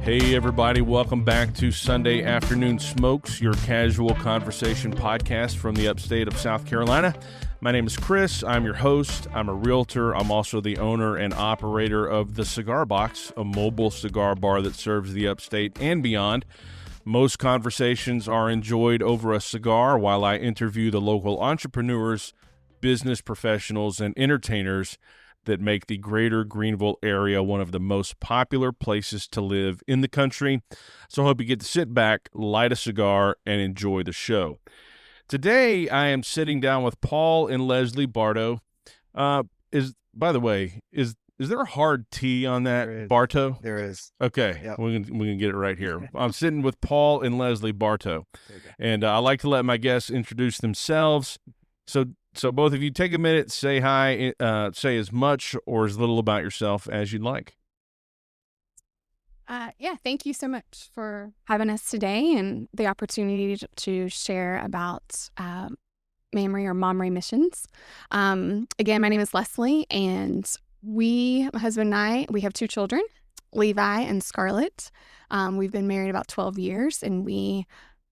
Hey, everybody. Welcome back to Sunday Afternoon Smokes, your casual conversation podcast from the upstate of South Carolina. My name is Chris. I'm your host. I'm a realtor. I'm also the owner and operator of The Cigar Box, a mobile cigar bar that serves the upstate and beyond. Most conversations are enjoyed over a cigar while I interview the local entrepreneurs, business professionals, and entertainers that make the greater Greenville area one of the most popular places to live in the country. So I hope you get to sit back, light a cigar, and enjoy the show. Today, I am sitting down with Paul and Leslie Barto. By the way, is there a hard T on that, Barto? There is. Okay, Yep. we can get it right here. I'm sitting with Paul and Leslie Barto, and I like to let my guests introduce themselves. So both of you take a minute, say hi, say as much or as little about yourself as you'd like. Thank you so much for having us today and the opportunity to share about Mamre Missions. Again, my name is Leslie, and my husband and I, we have two children, Levi and Scarlett. We've been married about 12 years, and we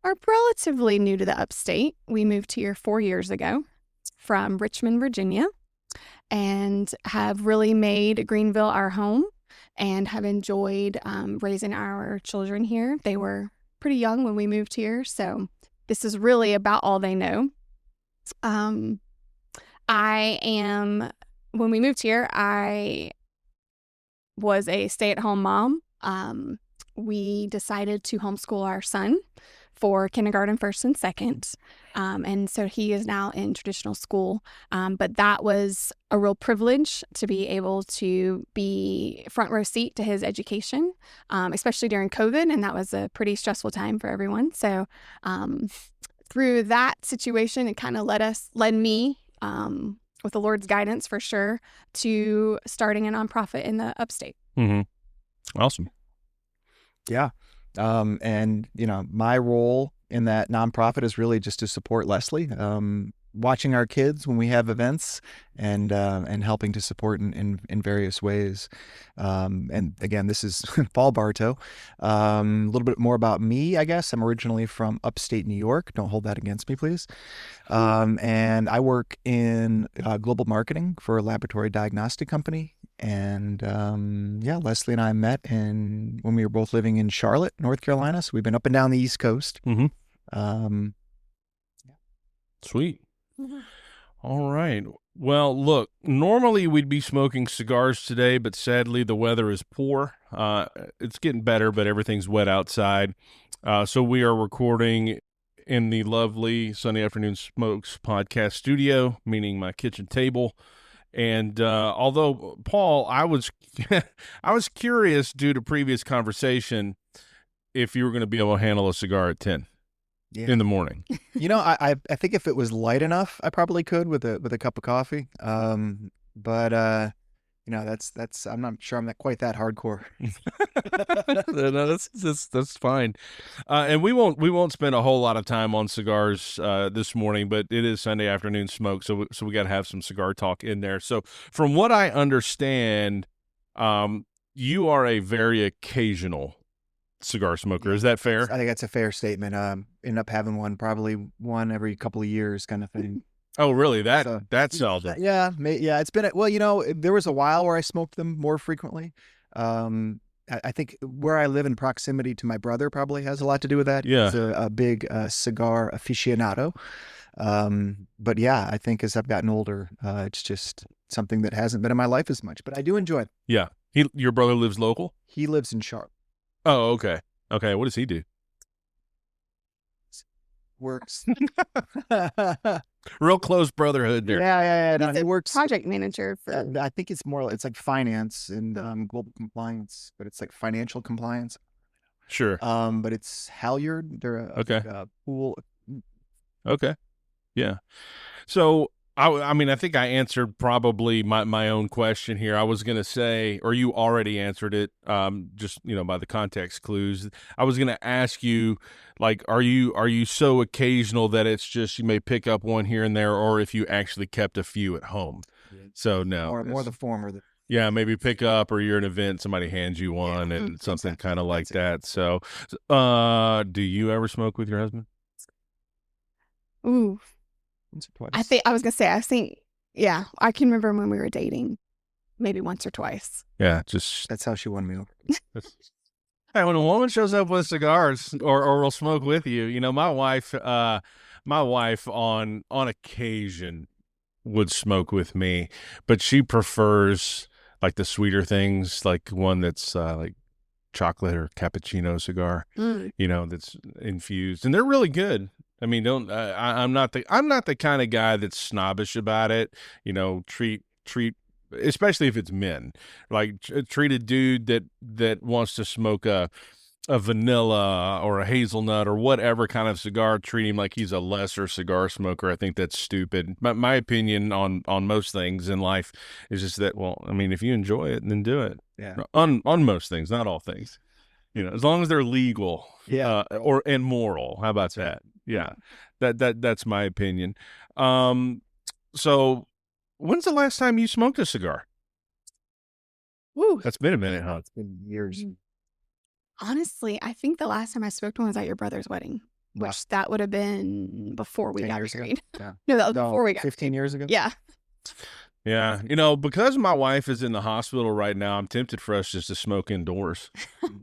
are relatively new to the upstate. We moved here 4 years ago from Richmond, Virginia, and have really made Greenville our home and have enjoyed raising our children here. They were pretty young when we moved here, so this is really about all they know. When we moved here, I was a stay-at-home mom. We decided to homeschool our son for kindergarten, first and second. And so he is now in traditional school. But that was a real privilege to be able to be front row seat to his education, especially during COVID. And that was a pretty stressful time for everyone. So through that situation, it kind of led me, with the Lord's guidance for sure, to starting a nonprofit in the upstate. Mm-hmm. Awesome. Yeah. And, my role in that nonprofit is really just to support Leslie, watching our kids when we have events and helping to support in various ways. And again, this is Paul Barto. A little bit more about me, I guess. I'm originally from upstate New York. Don't hold that against me, please. And I work in global marketing for a laboratory diagnostic company. And Leslie and I met when we were both living in Charlotte, North Carolina. So we've been up and down the East Coast. Mm-hmm. Sweet. Mm-hmm. All right. Well, look, normally we'd be smoking cigars today, but sadly the weather is poor. It's getting better, but everything's wet outside. So we are recording in the lovely Sunday Afternoon Smokes podcast studio, meaning my kitchen table. And although, Paul, I was curious due to previous conversation if you were going to be able to handle a cigar at 10 in the morning. I think if it was light enough, I probably could with a cup of coffee. But that's I'm not sure I'm not quite that hardcore. No, that's fine. And we won't spend a whole lot of time on cigars this morning, but it is Sunday Afternoon Smoke, so we got to have some cigar talk in there. So from what I understand, you are a very occasional cigar smoker. Is that fair? I think that's a fair statement. End up having probably one every couple of years kind of thing. Oh, really? That's seldom. Yeah. It's been, there was a while where I smoked them more frequently. I think where I live in proximity to my brother probably has a lot to do with that. Yeah. He's a big cigar aficionado. But yeah, I think as I've gotten older, it's just something that hasn't been in my life as much, but I do enjoy it. Yeah. Your brother lives local? He lives in Charlotte. Oh, okay. Okay. What does he do? Works. Real close brotherhood there. Yeah. No, He's he a works. project manager for. I think it's like finance and global compliance, but it's like financial compliance. Sure. But it's Halyard. They're a pool. Okay. Yeah. So I think I answered probably my own question here. I was going to say, or you already answered it, just, by the context clues. I was going to ask you, like, are you so occasional that it's just you may pick up one here and there, or if you actually kept a few at home? So no. More the former. Yeah, maybe pick up, or you're at an event, somebody hands you one, and something exactly. kind of like That's that. So, do you ever smoke with your husband? Ooh, once or I twice. think I was gonna say. I think. Yeah, I can remember when we were dating, maybe once or twice. Yeah, just That's how she won me over. hey, when a woman shows up with cigars or will smoke with you, my wife on occasion would smoke with me, but she prefers like the sweeter things, like one that's like chocolate or cappuccino cigar, Mm. that's infused, and they're really good. I mean, don't I'm not the kind of guy that's snobbish about it. Treat, especially if it's men, like treat a dude that wants to smoke a vanilla or a hazelnut or whatever kind of cigar, treat him like he's a lesser cigar smoker. I think that's stupid. My opinion on most things in life is just that, well, I mean, if you enjoy it, then do it. Yeah. On most things, not all things. As long as they're legal, Yeah. and moral. How about that? Yeah. That's my opinion. So when's the last time you smoked a cigar? Woo. That's been a minute, huh? It's been years. Honestly, I think the last time I smoked one was at your brother's wedding, Wow. which that would have been before we 10 got years ago? married. Yeah. No, that was before we got 15 years ago? Yeah. Yeah, because my wife is in the hospital right now, I'm tempted for us just to smoke indoors.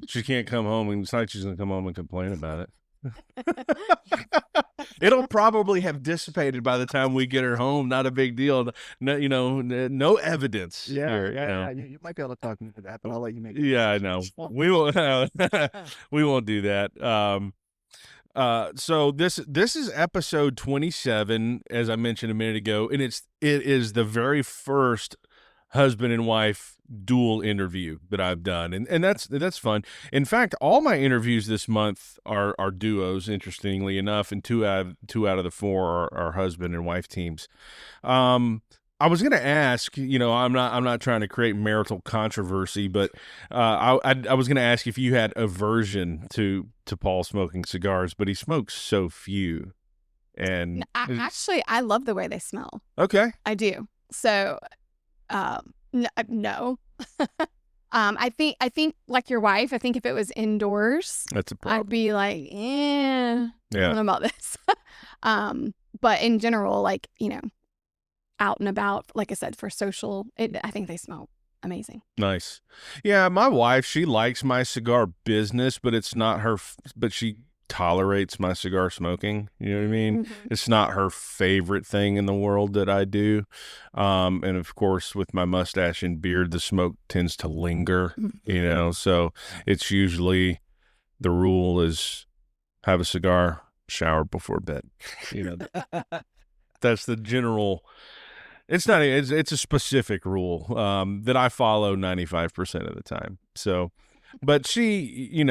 She can't come home, and it's not like she's going to come home and complain about it. It'll probably have dissipated by the time we get her home. Not a big deal. No, no evidence. here, You might be able to talk me into that, but I'll let you make it. Yeah, I know. We won't. We won't do that. So this is episode 27, as I mentioned a minute ago, and it is the very first husband and wife dual interview that I've done, and that's fun. In fact, all my interviews this month are duos, interestingly enough, and two out of the four are husband and wife teams. I was going to ask, I'm not trying to create marital controversy, but I was going to ask if you had aversion to Paul smoking cigars, but he smokes so few. And actually, I love the way they smell. Okay, I do. So, no. I think like your wife. I think if it was indoors, that's a problem. I'd be like, I don't know about this. But in general, like out and about, like I said, for social, I think they smell amazing. Nice. Yeah, my wife, she likes my cigar business, but it's not her, but she tolerates my cigar smoking. You know what I mean? Mm-hmm. It's not her favorite thing in the world that I do. And of course, with my mustache and beard, the smoke tends to linger, so it's usually the rule is have a cigar, shower before bed. That's the general. It's not. It's a specific rule that I follow 95% of the time. So, but she,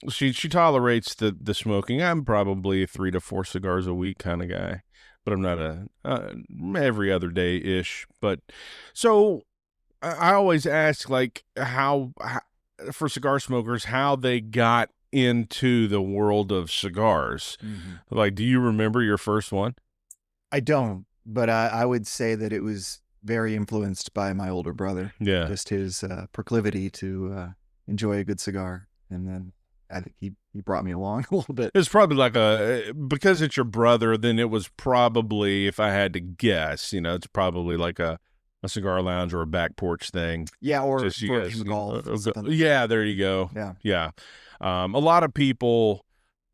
she tolerates the smoking. I'm probably a 3 to 4 cigars a week kind of guy, but I'm not a every other day ish. But so I always ask, like, how for cigar smokers, how they got into the world of cigars. Mm-hmm. Like, do you remember your first one? I don't, but I would say that it was very influenced by my older brother. Yeah. Just his proclivity to enjoy a good cigar. And then I think he brought me along a little bit. It's probably like because it's your brother, then it was probably, if I had to guess, it's probably like a cigar lounge or a back porch thing. Yeah, or just for him golf. Yeah, there you go. Yeah. A lot of people,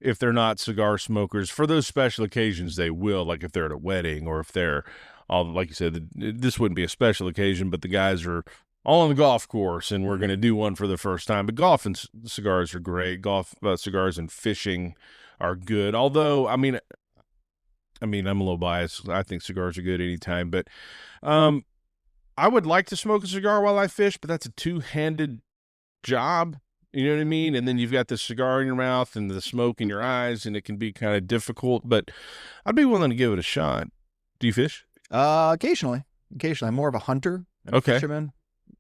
if they're not cigar smokers, for those special occasions, they will. Like if they're at a wedding, or if they're all, like you said, this wouldn't be a special occasion, but the guys are all on the golf course, and we're going to do one for the first time. But golf and cigars are great. Golf, cigars, and fishing are good. Although, I mean, I'm a little biased. I think cigars are good anytime. But I would like to smoke a cigar while I fish, but that's a two-handed job. You know what I mean? And then you've got the cigar in your mouth and the smoke in your eyes, and it can be kind of difficult. But I'd be willing to give it a shot. Do you fish? Occasionally. I'm more of a hunter than a fisherman.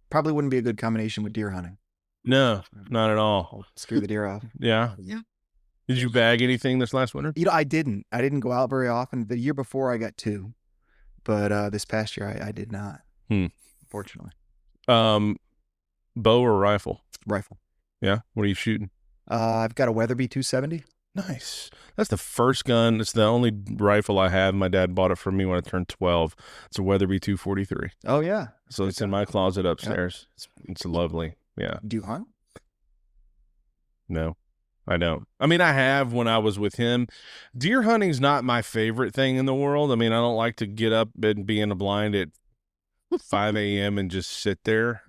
Probably wouldn't be a good combination with deer hunting. No, not at all. I'll scare the deer off. Yeah. Did you bag anything this last winter? I didn't. I didn't go out very often. The year before, I got 2. But this past year, I did not. Unfortunately. Bow or rifle? Rifle. Yeah. What are you shooting? I've got a Weatherby 270. Nice. That's the first gun. It's the only rifle I have. My dad bought it for me when I turned 12. It's a Weatherby 243. Oh, yeah. So it's in my closet upstairs. It's lovely. Yeah. Do you hunt? No, I don't. I mean, I have when I was with him. Deer hunting's not my favorite thing in the world. I mean, I don't like to get up and be in a blind at 5 a.m. and just sit there.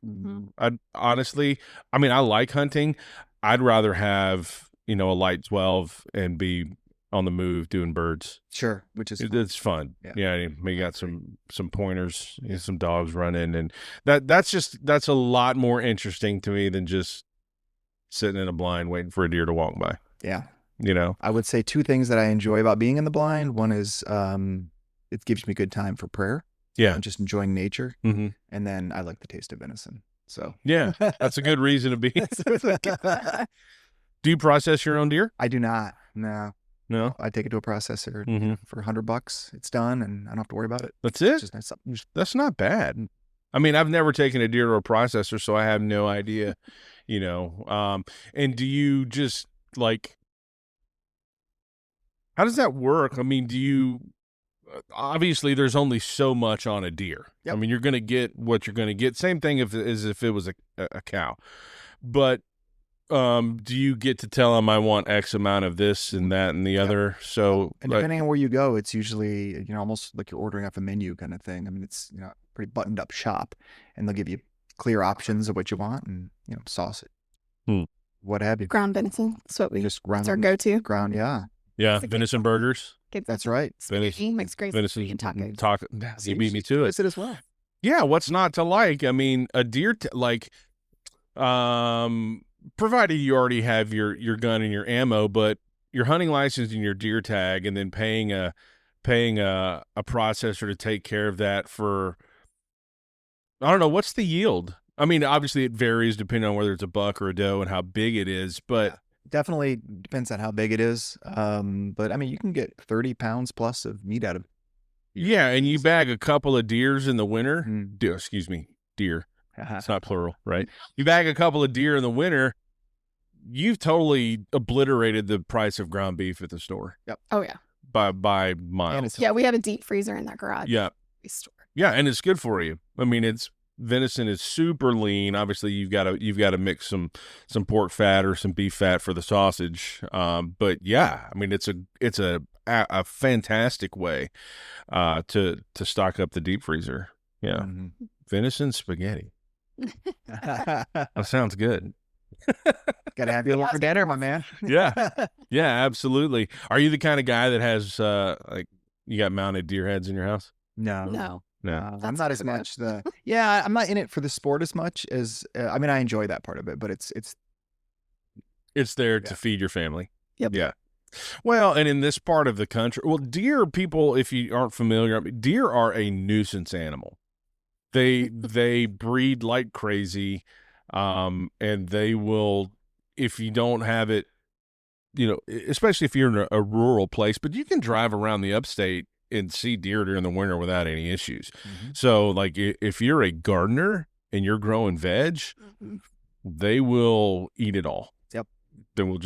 I'd honestly, I mean, I like hunting. I'd rather have, a light 12 and be on the move doing birds. Sure, which is fun. It's fun. Yeah, we got some pointers, some dogs running, and that's a lot more interesting to me than just sitting in a blind waiting for a deer to walk by. Yeah. I would say two things that I enjoy about being in the blind. One is it gives me good time for prayer. Yeah. And just enjoying nature. Mm-hmm. And then I like the taste of venison. So yeah, that's a good reason to be. Do you process your own deer? I do not. No. No? I take it to a processor for $100. It's done, and I don't have to worry about it. That's it? It's just That's not bad. I mean, I've never taken a deer to a processor, so I have no idea, and do you just, how does that work? I mean, obviously there's only so much on a deer. Yep. I mean, you're going to get what you're going to get. Same thing as if it was a cow. But do you get to tell them I want X amount of this and that and the other? So, and depending on where you go, it's usually, almost like you're ordering off a menu kind of thing. I mean, it's, pretty buttoned up shop, and they'll give you clear options of what you want and, sauce it. What have you? Ground venison. That's what Just ground. It's our go-to. Ground, yeah. Yeah, venison burgers. That's right. Spaghetti makes great venison and tacos. Taco. You beat me to it. It as well. Yeah, what's not to like? I mean, a deer, provided you already have your gun and your ammo, but your hunting license and your deer tag, and then paying a processor to take care of that for, I don't know, what's the yield? I mean, obviously it varies depending on whether it's a buck or a doe and how big it is, but definitely depends on how big it is. But I mean, you can get 30 pounds plus of meat out of it. Yeah, and you bag a couple of deers in the winter. Deer. It's not plural, right? You bag a couple of deer in the winter, you've totally obliterated the price of ground beef at the store. Yep. Oh, yeah. By miles. Yeah, we have a deep freezer in that garage. Yeah. We store. Yeah, and it's good for you. I mean, venison is super lean. Obviously, you've got to mix some pork fat or some beef fat for the sausage. But yeah, I mean, it's a fantastic way to stock up the deep freezer. Yeah. Venison spaghetti. That sounds good. Gotta have you along for dinner, my man. Yeah, absolutely. Are you the kind of guy that has you got mounted deer heads in your house? No. I'm That's not as much I'm not in it for the sport as much as I mean, I enjoy that part of it, but it's there to feed your family. Yep. Yeah. Well, and in this part of the country, deer, people, if you aren't familiar, deer are a nuisance animal. They breed like crazy, and they will, if you don't have it, especially if you're in a rural place, but you can drive around the upstate and see deer during the winter without any issues. So, if you're a gardener and you're growing veg, they will eat it all. Yep. They will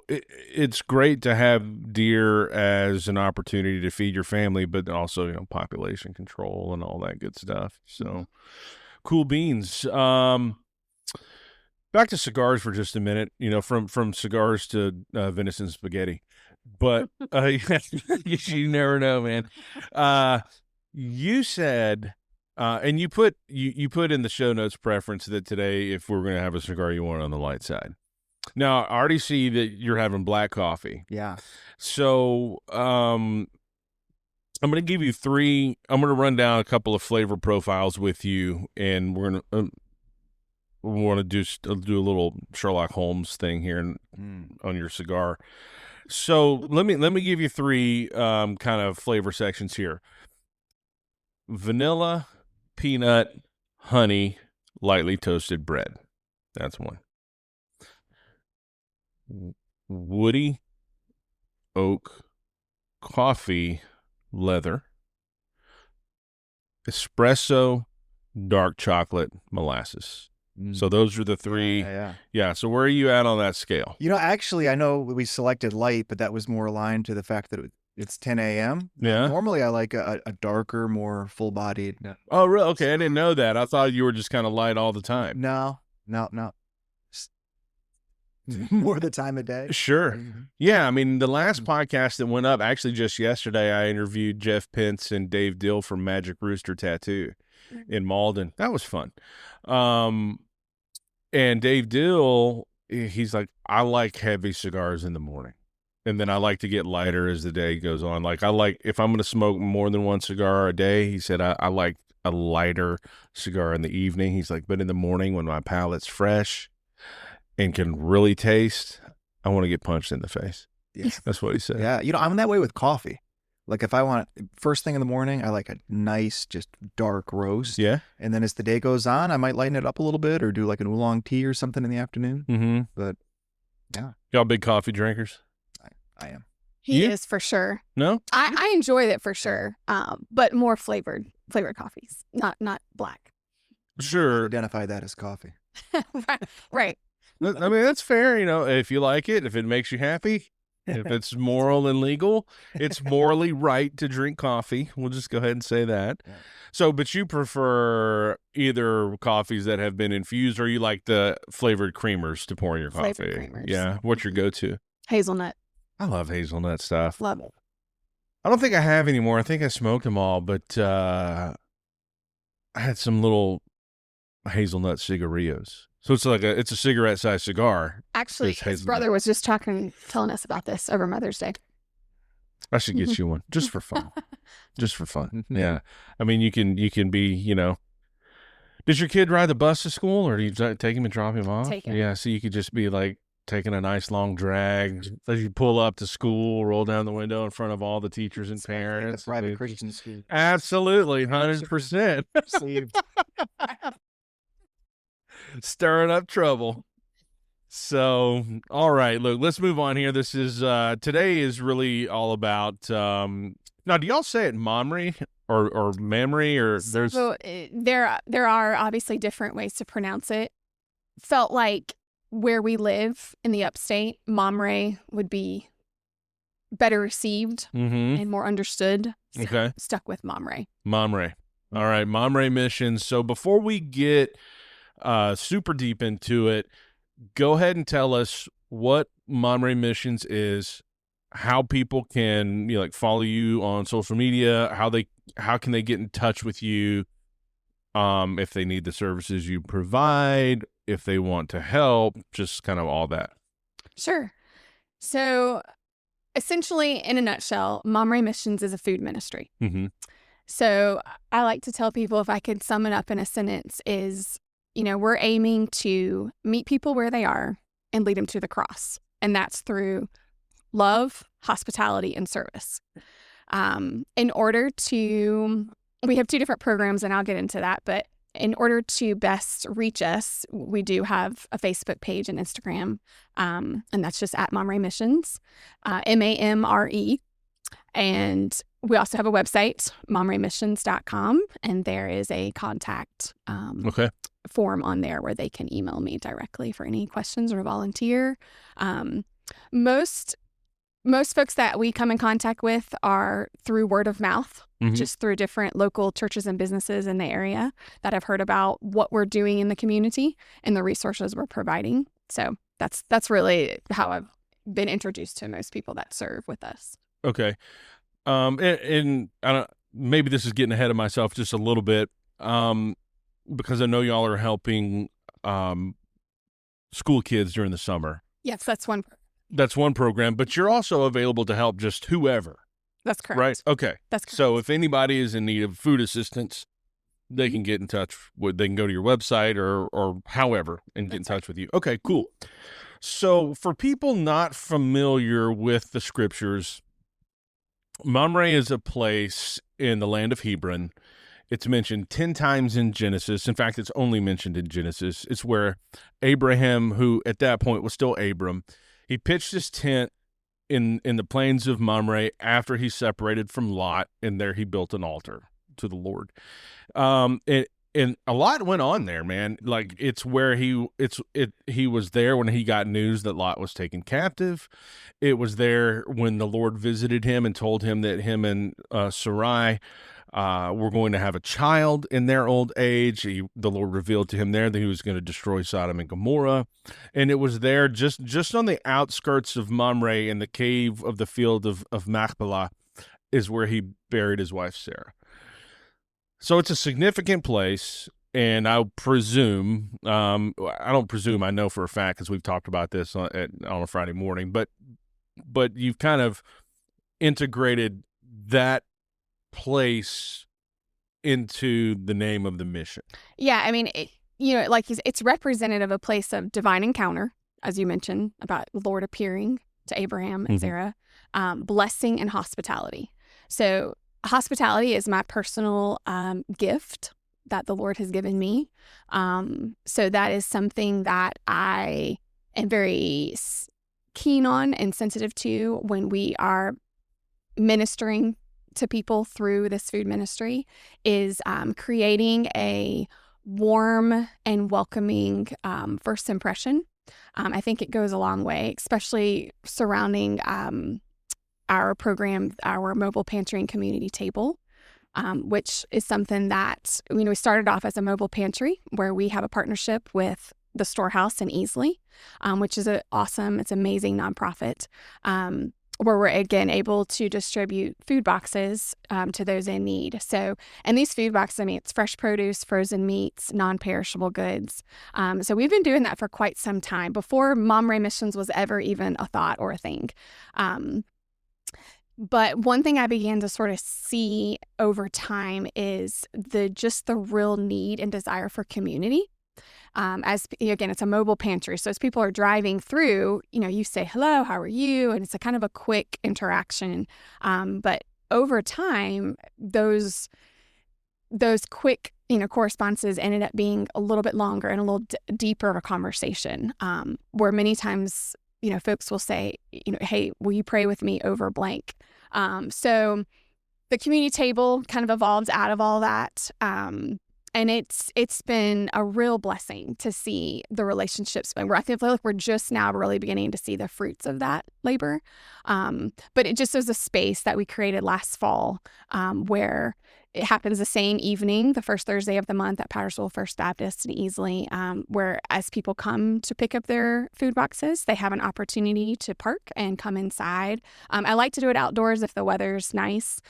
it's great to have deer as an opportunity to feed your family, but also, population control and all that good stuff. So, cool beans. Back to cigars for just a minute, from cigars to venison spaghetti. But you never know, man. You said, and you put in the show notes preference that today, if we're going to have a cigar, you want it on the light side. Now, I already see that you're having black coffee. Yeah. So, I'm going to give you three. I'm going to run down a couple of flavor profiles with you, and we're going to want to do a little Sherlock Holmes thing here on your cigar. So let me give you three kind of flavor sections here: vanilla, peanut, honey, lightly toasted bread. That's one. Woody, oak, coffee, leather, espresso, dark chocolate, molasses. So those are the three. Yeah. So where are you at on that scale? Actually, I know we selected light, but that was more aligned to the fact that it's 10 a.m. Yeah. Normally, I like a darker, more full-bodied. Oh, really? Okay. I didn't know that. I thought you were just kind of light all the time. No. More the time of day. Sure. Yeah. I mean, the last podcast that went up, actually just yesterday, I interviewed Jeff Pence and Dave Dill from Magic Rooster Tattoo in Malden. That was fun. And Dave Dill, he's like, I like heavy cigars in the morning. And then I like to get lighter as the day goes on. Like, if I'm going to smoke more than one cigar a day, he said, I like a lighter cigar in the evening. He's like, but in the morning when my palate's fresh and can really taste, I want to get punched in the face. Yes. That's what he said. Yeah. I'm that way with coffee. Like if I want first thing in the morning, I like a nice, just dark roast. Yeah. And then as the day goes on, I might lighten it up a little bit or do like an oolong tea or something in the afternoon. Mm-hmm. But yeah. Y'all big coffee drinkers? I am. He is for sure. No? I enjoy it for sure. But more flavored coffees, not black. Sure. Identify that as coffee. Right. I mean, that's fair. If you like it, if it makes you happy, if it's moral and legal, it's morally right to drink coffee. We'll just go ahead and say that. Yeah. So, but you prefer either coffees that have been infused or you like the flavored creamers to pour in your coffee? Flavored creamers. Yeah. What's your go-to? Hazelnut. I love hazelnut stuff. Love it. I don't think I have anymore. I think I smoked them all, but I had some little hazelnut cigarillos. So it's a cigarette-sized cigar. Actually, his brother was just telling us about this over Mother's Day. I should get you one just for fun. Just for fun. Yeah. I mean, you can be, does your kid ride the bus to school or do you take him and drop him off? Take him. Yeah. So you could just be like taking a nice long drag as you pull up to school, roll down the window in front of all the teachers and parents. Private Christian school. Absolutely. 100%. Stirring up trouble. So, all right, look, let's move on here. This is today is really all about now do y'all say it Mamre or Mamre or there's So there are obviously different ways to pronounce it. Felt like where we live in the upstate, Mamre would be better received and more understood. So okay. Stuck with Mamre. Mamre. All right, Mamre Missions. So before we get super deep into it, go ahead and tell us what Mamre Missions is, how people can follow you on social media, how can they get in touch with you, if they need the services you provide, if they want to help, just kind of all that. Sure. So essentially, in a nutshell, Mamre Missions is a food ministry. Mm-hmm. So I like to tell people, if I could sum it up in a sentence, is we're aiming to meet people where they are and lead them to the cross. And that's through love, hospitality, and service. We have two different programs, and I'll get into that. But in order to best reach us, we do have a Facebook page and Instagram. And that's just at Mamre Missions, MAMRE. And we also have a website, mamremissions.com, and there is a contact form on there where they can email me directly for any questions or volunteer. Most folks that we come in contact with are through word of mouth, just through different local churches and businesses in the area that have heard about what we're doing in the community and the resources we're providing. So that's really how I've been introduced to most people that serve with us. Okay. And I don't, maybe this is getting ahead of myself just a little bit, because I know y'all are helping school kids during the summer. Yes, that's one. That's one program, but you're also available to help just whoever. That's correct. Right? Okay. That's correct. So if anybody is in need of food assistance, they can get in touch with, they can go to your website or however and get in touch with you. Okay, cool. So for people not familiar with the scriptures, Mamre is a place in the land of Hebron. It's mentioned 10 times in Genesis. In fact, it's only mentioned in Genesis. It's where Abraham, who at that point was still Abram, he pitched his tent in the plains of Mamre after he separated from Lot, and there he built an altar to the Lord. and a lot went on there, man. Like it's where he was there when he got news that Lot was taken captive. It was there when the Lord visited him and told him that him and Sarai were going to have a child in their old age. The Lord revealed to him there that he was going to destroy Sodom and Gomorrah. And it was there just on the outskirts of Mamre in the cave of the field of Machpelah is where he buried his wife Sarah. So it's a significant place, and I presume, I don't presume, I know for a fact because we've talked about this on a Friday morning, but you've kind of integrated that place into the name of the mission. Yeah, I mean, it's representative of a place of divine encounter, as you mentioned, about the Lord appearing to Abraham and Sarah, blessing and hospitality. So hospitality is my personal gift that the Lord has given me. So that is something that I am very keen on and sensitive to when we are ministering to people through this food ministry, is creating a warm and welcoming first impression. I think it goes a long way, especially surrounding our program, our mobile pantry and community table, which is something that, we started off as a mobile pantry where we have a partnership with the Storehouse in Easley, which is it's amazing nonprofit, where we're again able to distribute food boxes to those in need. So, and these food boxes, it's fresh produce, frozen meats, non-perishable goods. So we've been doing that for quite some time before Mamre Missions was ever even a thought or a thing. But one thing I began to sort of see over time is the real need and desire for community. As again, it's a mobile pantry. So as people are driving through, you say, hello, how are you? And it's a kind of a quick interaction. But over time, those quick, correspondences ended up being a little bit longer and a little deeper of a conversation, where many times, folks will say, hey, will you pray with me over blank? So the community table kind of evolved out of all that. And it's been a real blessing to see the relationships. I feel like we're just now really beginning to see the fruits of that labor. But it just is a space that we created last fall, where it happens the same evening, the first Thursday of the month at Powdersville First Baptist in Easley, where as people come to pick up their food boxes, they have an opportunity to park and come inside. I like to do it outdoors if the weather's nice.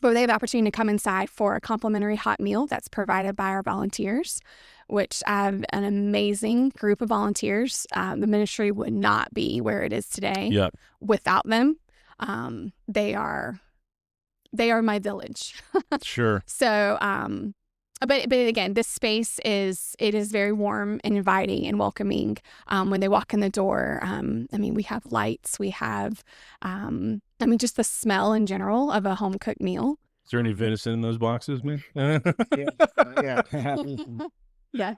But they have the opportunity to come inside for a complimentary hot meal that's provided by our volunteers, which I have an amazing group of volunteers. The ministry would not be where it is today without them. They are my village. Sure. So, but again, this space is very warm and inviting and welcoming. When they walk in the door, we have lights, we have, just the smell in general of a home cooked meal. Is there any venison in those boxes, man? Yeah. Yeah, I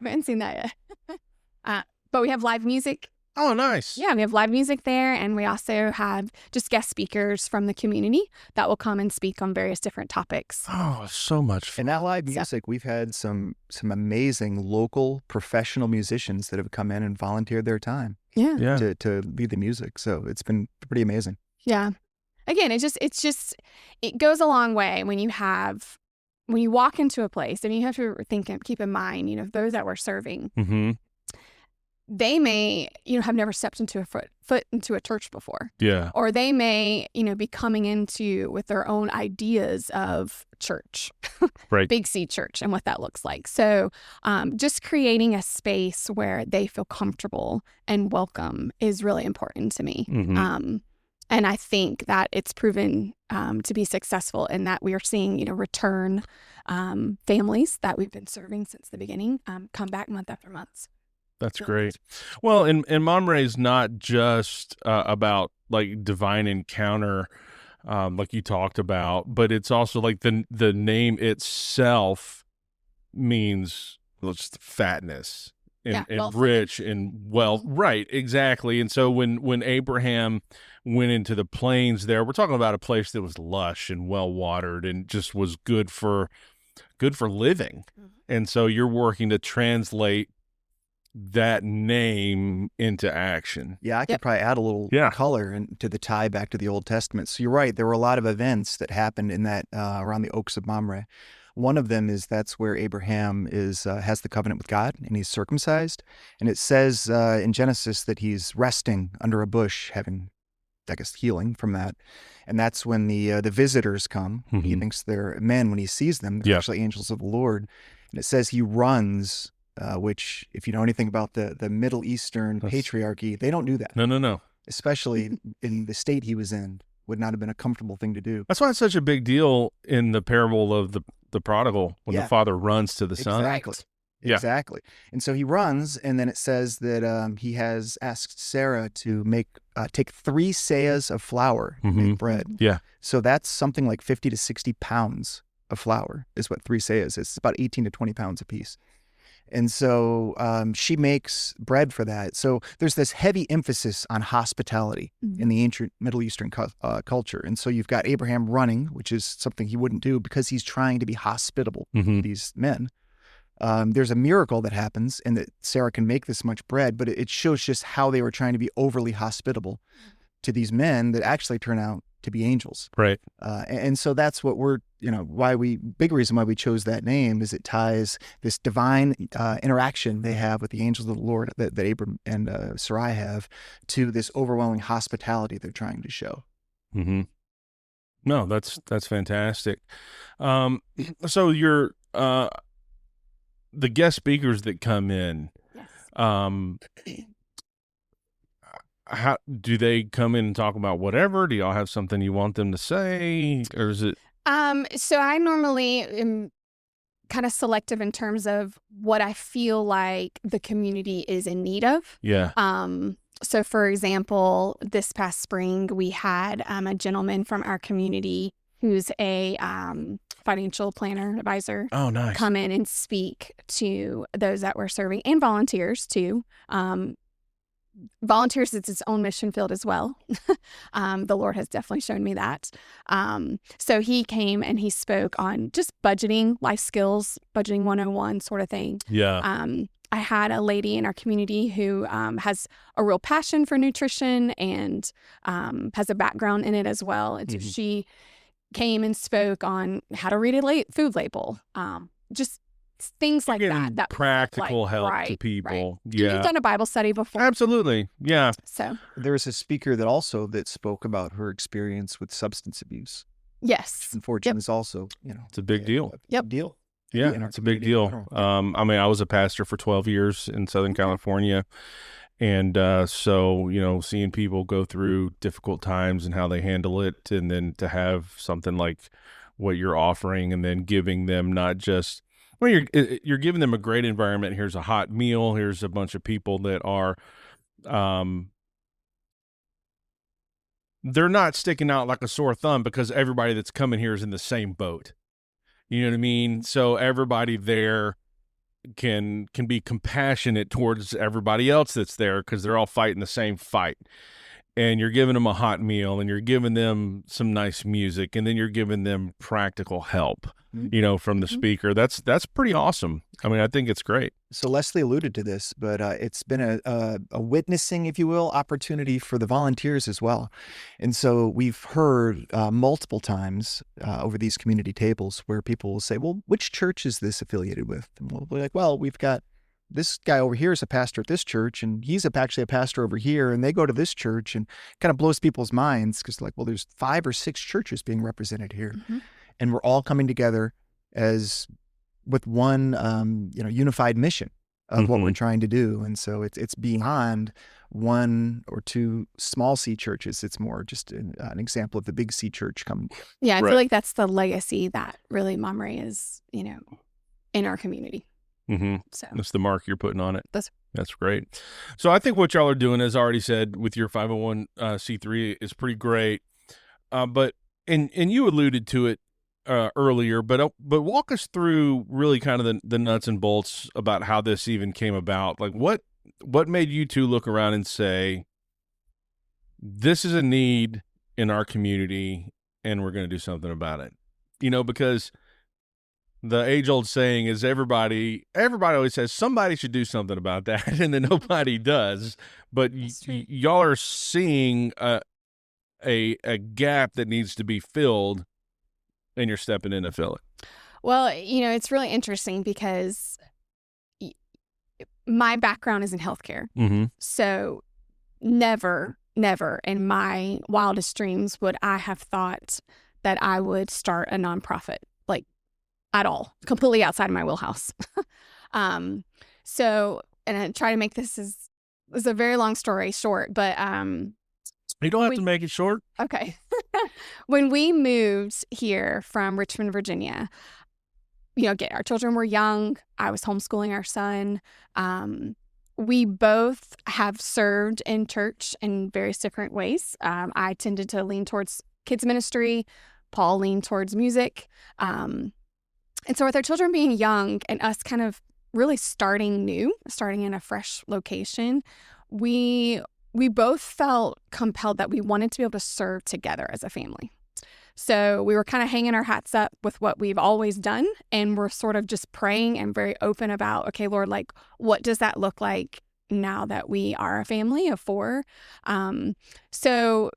haven't seen that yet. But we have live music. Oh, nice. Yeah, we have live music there, and we also have just guest speakers from the community that will come and speak on various different topics. Oh, so much fun. And that live music, we've had some amazing local professional musicians that have come in and volunteered their time to lead the music. So it's been pretty amazing. Yeah. Again, it goes a long way when you walk into a place, and you have to keep in mind, those that we're serving. Mm-hmm. They may, have never stepped into a foot into a church before. Yeah. Or they may, be coming into with their own ideas of church, right? Big C church and what that looks like. So just creating a space where they feel comfortable and welcome is really important to me. Mm-hmm. And I think that it's proven to be successful in that we are seeing, return families that we've been serving since the beginning come back month after month. That's great. Well, and Mamre is not just about like divine encounter, like you talked about, but it's also like the name itself means just fatness and rich and wealth. Right, exactly. And so when Abraham went into the plains there, we're talking about a place that was lush and well watered and just was good for good for living. And so you're working to translate that name into action. Yeah, I could probably add a little color to the tie back to the Old Testament. So you're right. There were a lot of events that happened in that around the Oaks of Mamre. One of them is that's where Abraham has the covenant with God, and he's circumcised. And it says in Genesis that he's resting under a bush, having, I guess, healing from that. And that's when the visitors come. He thinks they're men when he sees them. They're actually angels of the Lord. And it says he runs, which, if you know anything about the Middle Eastern patriarchy, they don't do that. No. Especially in the state he was in, would not have been a comfortable thing to do. That's why it's such a big deal in the parable of the prodigal, when the father runs to the son. Exactly. Yeah. Exactly. And so he runs, and then it says that he has asked Sarah to take 3 seahs of flour to make bread. Yeah. So that's something like 50 to 60 pounds of flour is what 3 seahs is. It's about 18 to 20 pounds a piece. And so she makes bread for that. So there's this heavy emphasis on hospitality in the ancient Middle Eastern culture. And so you've got Abraham running, which is something he wouldn't do because he's trying to be hospitable to these men. There's a miracle that happens and that Sarah can make this much bread, but it shows just how they were trying to be overly hospitable to these men that actually turn out to be angels. Right. And so that's what big reason why we chose that name is it ties this divine interaction they have with the angels of the Lord that Abram and Sarai have to this overwhelming hospitality they're trying to show. No, that's fantastic. So you're, the guest speakers that come in, how do they come in and talk about whatever? Do y'all have something you want them to say, or is it? So I normally am kind of selective in terms of what I feel like the community is in need of. Yeah. So for example, this past spring, we had a gentleman from our community who's a financial planner advisor. Oh, nice. Come in and speak to those that were serving, and volunteers too. Volunteers, it's its own mission field as well. The Lord has definitely shown me that. So he came and he spoke on just budgeting, life skills, budgeting 101 sort of thing. Yeah. I had a lady in our community who has a real passion for nutrition and has a background in it as well. And so she came and spoke on how to read a food label, just things like that practical help to people. Right. Yeah. You've done a Bible study before. Absolutely. Yeah. So there was a speaker that spoke about her experience with substance abuse. Yes. Which unfortunately is also, it's a big deal. Big deal. Yeah, it's a big deal. I mean, I was a pastor for 12 years in Southern California. And so, seeing people go through difficult times and how they handle it, and then to have something like what you're offering, and then giving them not just, you're giving them a great environment. Here's a hot meal. Here's a bunch of people that are, they're not sticking out like a sore thumb because everybody that's coming here is in the same boat. You know what I mean? So everybody there can be compassionate towards everybody else that's there because they're all fighting the same fight. And you're giving them a hot meal, and you're giving them some nice music, and then you're giving them practical help, from the speaker. That's pretty awesome. I mean, I think it's great. So Leslie alluded to this, but it's been a witnessing, if you will, opportunity for the volunteers as well. And so we've heard multiple times over these community tables where people will say, well, which church is this affiliated with? And we'll be like, well, we've got this guy over here is a pastor at this church, and he's actually a pastor over here, and they go to this church, and kind of blows people's minds because like, well, there's 5 or 6 churches being represented here. And we're all coming together as with one, unified mission of what we're trying to do. And so it's beyond 1 or 2 small C churches. It's more just an example of the big C church coming. Yeah, I feel like that's the legacy that really Mamre is, in our community. So that's the mark you're putting on it. That's great. So I think what y'all are doing, as I already said, with your 501c3 is pretty great. But you alluded to it earlier, but walk us through really kind of the nuts and bolts about how this even came about. Like what made you two look around and say, this is a need in our community and we're going to do something about it? Because the age-old saying is everybody always says somebody should do something about that, and then nobody does. But y'all are seeing a gap that needs to be filled, and you're stepping in to fill it. Well, it's really interesting because my background is in healthcare. Mm-hmm. So never in my wildest dreams would I have thought that I would start a nonprofit, like at all, completely outside of my wheelhouse. So, and I try to make this as a very long story short, but you don't have to make it short. Okay. When we moved here from Richmond, Virginia, our children were young. I was homeschooling our son. We both have served in church in various different ways. I tended to lean towards kids ministry. Paul leaned towards music. And so with our children being young and us kind of really starting in a fresh location, we both felt compelled that we wanted to be able to serve together as a family. So we were kind of hanging our hats up with what we've always done, and we're sort of just praying and very open about, okay, Lord, like, what does that look like now that we are a family of 4? So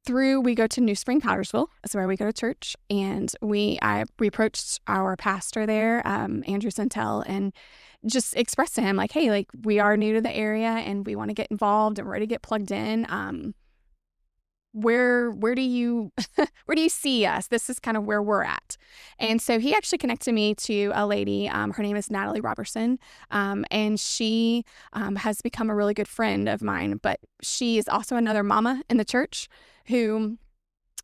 we go to New Spring, Powdersville. That's where we go to church, and we approached our pastor there, Andrew Santel, and just expressed to him like, hey, like, we are new to the area and we want to get involved and we're ready to get plugged in. Where do you see us? This is kind of where we're at. And so he actually connected me to a lady. Her name is Natalie Robertson. And she has become a really good friend of mine, but she is also another mama in the church who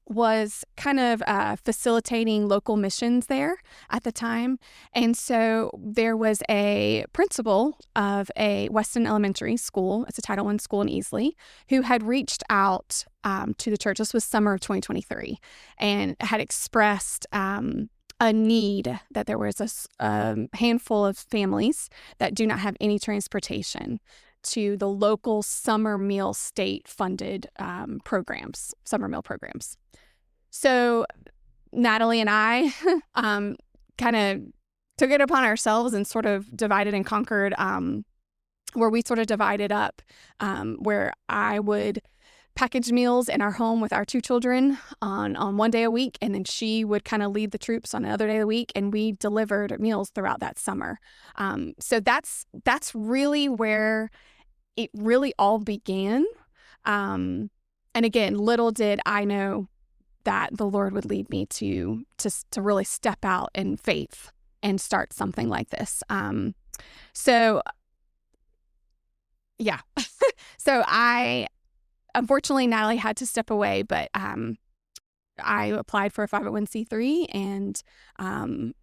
was kind of facilitating local missions there at the time. And so there was a principal of a Weston Elementary School, it's a Title I school in Easley, who had reached out to the church. This was summer of 2023, and had expressed a need that there was a handful of families that do not have any transportation to the local summer meal state-funded summer meal programs. So Natalie and I kind of took it upon ourselves and sort of divided and conquered, where we sort of divided up, where I would package meals in our home with our 2 children on one day a week, and then she would kind of lead the troops on another day of the week, and we delivered meals throughout that summer. So that's really where it really all began. And again, little did I know that the Lord would lead me to really step out in faith and start something like this. So yeah. So unfortunately, Natalie had to step away, but I applied for a 501c3 and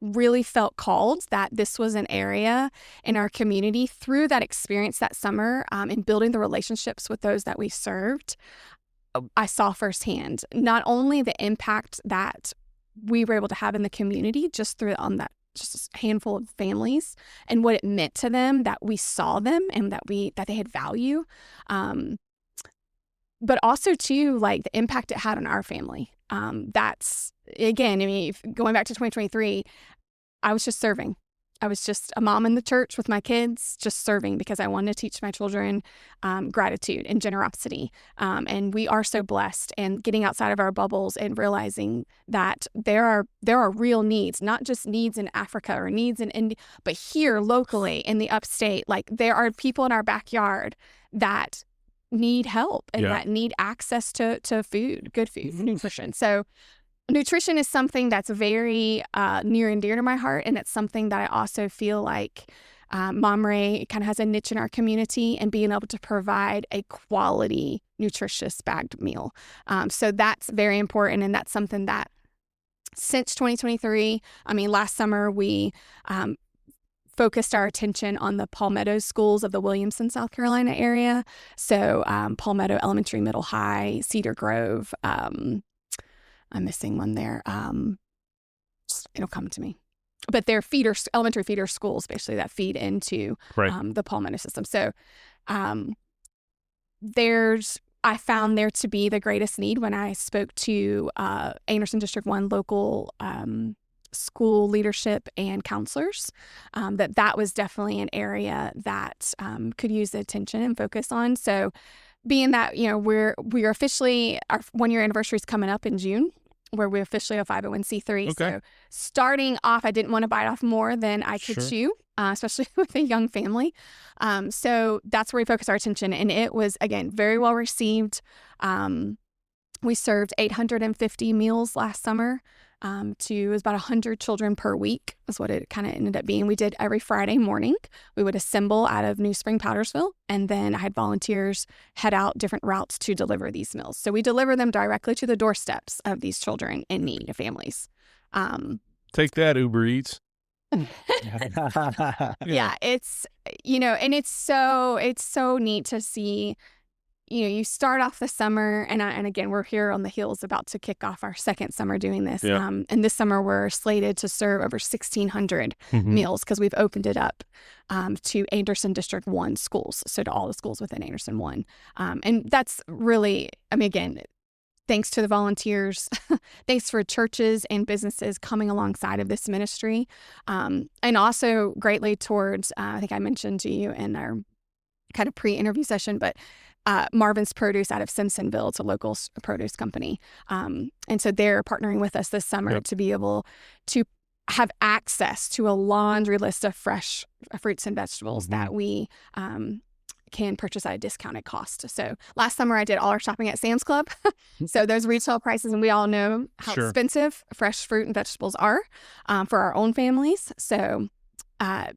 really felt called that this was an area in our community through that experience that summer, in building the relationships with those that we served. I saw firsthand not only the impact that we were able to have in the community just just a handful of families, and what it meant to them that we saw them and that they had value, but also too, like, the impact it had on our family. That's, again, I mean, going back to 2023, I was just serving. I was just a mom in the church with my kids, just serving because I wanted to teach my children gratitude and generosity. And we are so blessed, and getting outside of our bubbles and realizing that there are real needs, not just needs in Africa or needs in India, but here locally in the upstate. Like, there are people in our backyard that need help and that need access to food, good food, nutrition. So nutrition is something that's very near and dear to my heart, and it's something that I also feel like Mamre kind of has a niche in our community, and being able to provide a quality, nutritious bagged meal. So that's very important, and that's something that since 2023, last summer we focused our attention on the Palmetto schools of the Williamson, South Carolina area. So Palmetto Elementary, Middle, High, Cedar Grove, I'm missing one there. It'll come to me. But they're elementary feeder schools, basically, that feed into the Palmetto system. So I found there to be the greatest need when I spoke to Anderson District 1 local school leadership and counselors, that was definitely an area that could use attention and focus on. So being that, we're officially, our 1-year anniversary is coming up in June, where we're officially a 501c3. Okay. So starting off, I didn't want to bite off more than I could chew, especially with a young family. So that's where we focus our attention. And it was, again, very well received. We served 850 meals last summer to about 100 children per week is what it kind of ended up being. We did every Friday morning. We would assemble out of New Spring, Powdersville, and then I had volunteers head out different routes to deliver these meals. So we deliver them directly to the doorsteps of these children in need, families. Take that, Uber Eats. Yeah, it's, and it's so neat to see. You start off the summer, and again, we're here on the heels about to kick off our second summer doing this. Yeah. And this summer, we're slated to serve over 1,600 meals because we've opened it up to Anderson District 1 schools, so to all the schools within Anderson 1. And that's really, again, thanks to the volunteers, thanks for churches and businesses coming alongside of this ministry, and also greatly towards, I think I mentioned to you in our kind of pre-interview session, but Marvin's Produce out of Simpsonville. It's a local produce company. And so they're partnering with us this summer to be able to have access to a laundry list of fresh fruits and vegetables that we can purchase at a discounted cost. So last summer I did all our shopping at Sam's Club. So those retail prices, and we all know how expensive fresh fruit and vegetables are for our own families. So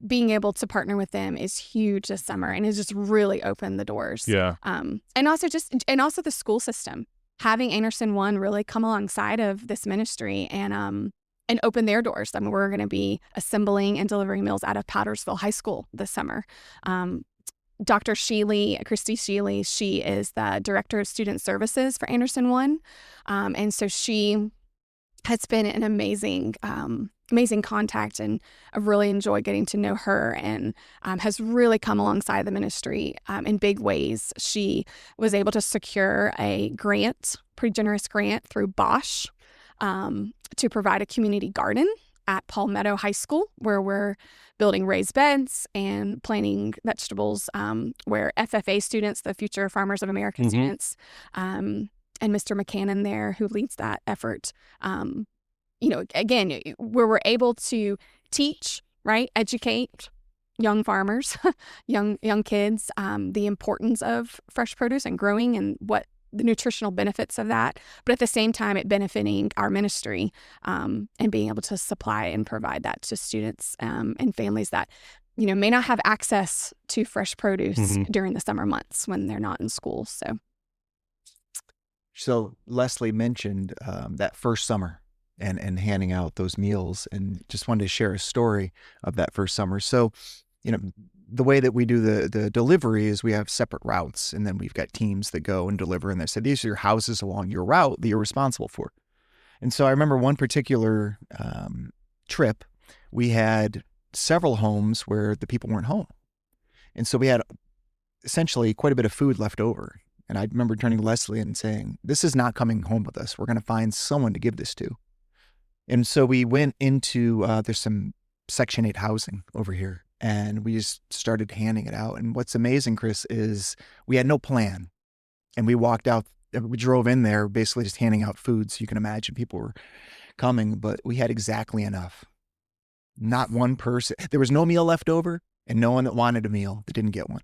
being able to partner with them is huge this summer, and it's just really opened the doors. Yeah. And also the school system, having Anderson 1 really come alongside of this ministry and open their doors. I mean, we're going to be assembling and delivering meals out of Powdersville High School this summer. Dr. Christy Sheely, she is the Director of Student Services for Anderson 1. And so she has been an amazing contact, and I've really enjoyed getting to know her, and has really come alongside the ministry in big ways. She was able to secure a grant, pretty generous grant through Bosch, to provide a community garden at Palmetto High School, where we're building raised beds and planting vegetables, where FFA students, the Future Farmers of America students, and Mr. McCannon there, who leads that effort, again, where we're able to teach, educate young farmers, young kids, the importance of fresh produce and growing and what the nutritional benefits of that, but at the same time, it benefiting our ministry and being able to supply and provide that to students and families that, may not have access to fresh produce during the summer months when they're not in school. So Leslie mentioned that first summer and handing out those meals, and just wanted to share a story of that first summer. So, the way that we do the delivery is we have separate routes, and then we've got teams that go and deliver, and they say, these are your houses along your route that you're responsible for. And so I remember one particular trip, we had several homes where the people weren't home. And so we had essentially quite a bit of food left over. And I remember turning to Leslie and saying, this is not coming home with us. We're going to find someone to give this to. And so we went into, there's some Section 8 housing over here, and we just started handing it out. And what's amazing, Chris, is we had no plan. And we walked out, we drove in there basically just handing out food. So you can imagine people were coming, but we had exactly enough. Not one person. There was no meal left over, and no one that wanted a meal that didn't get one.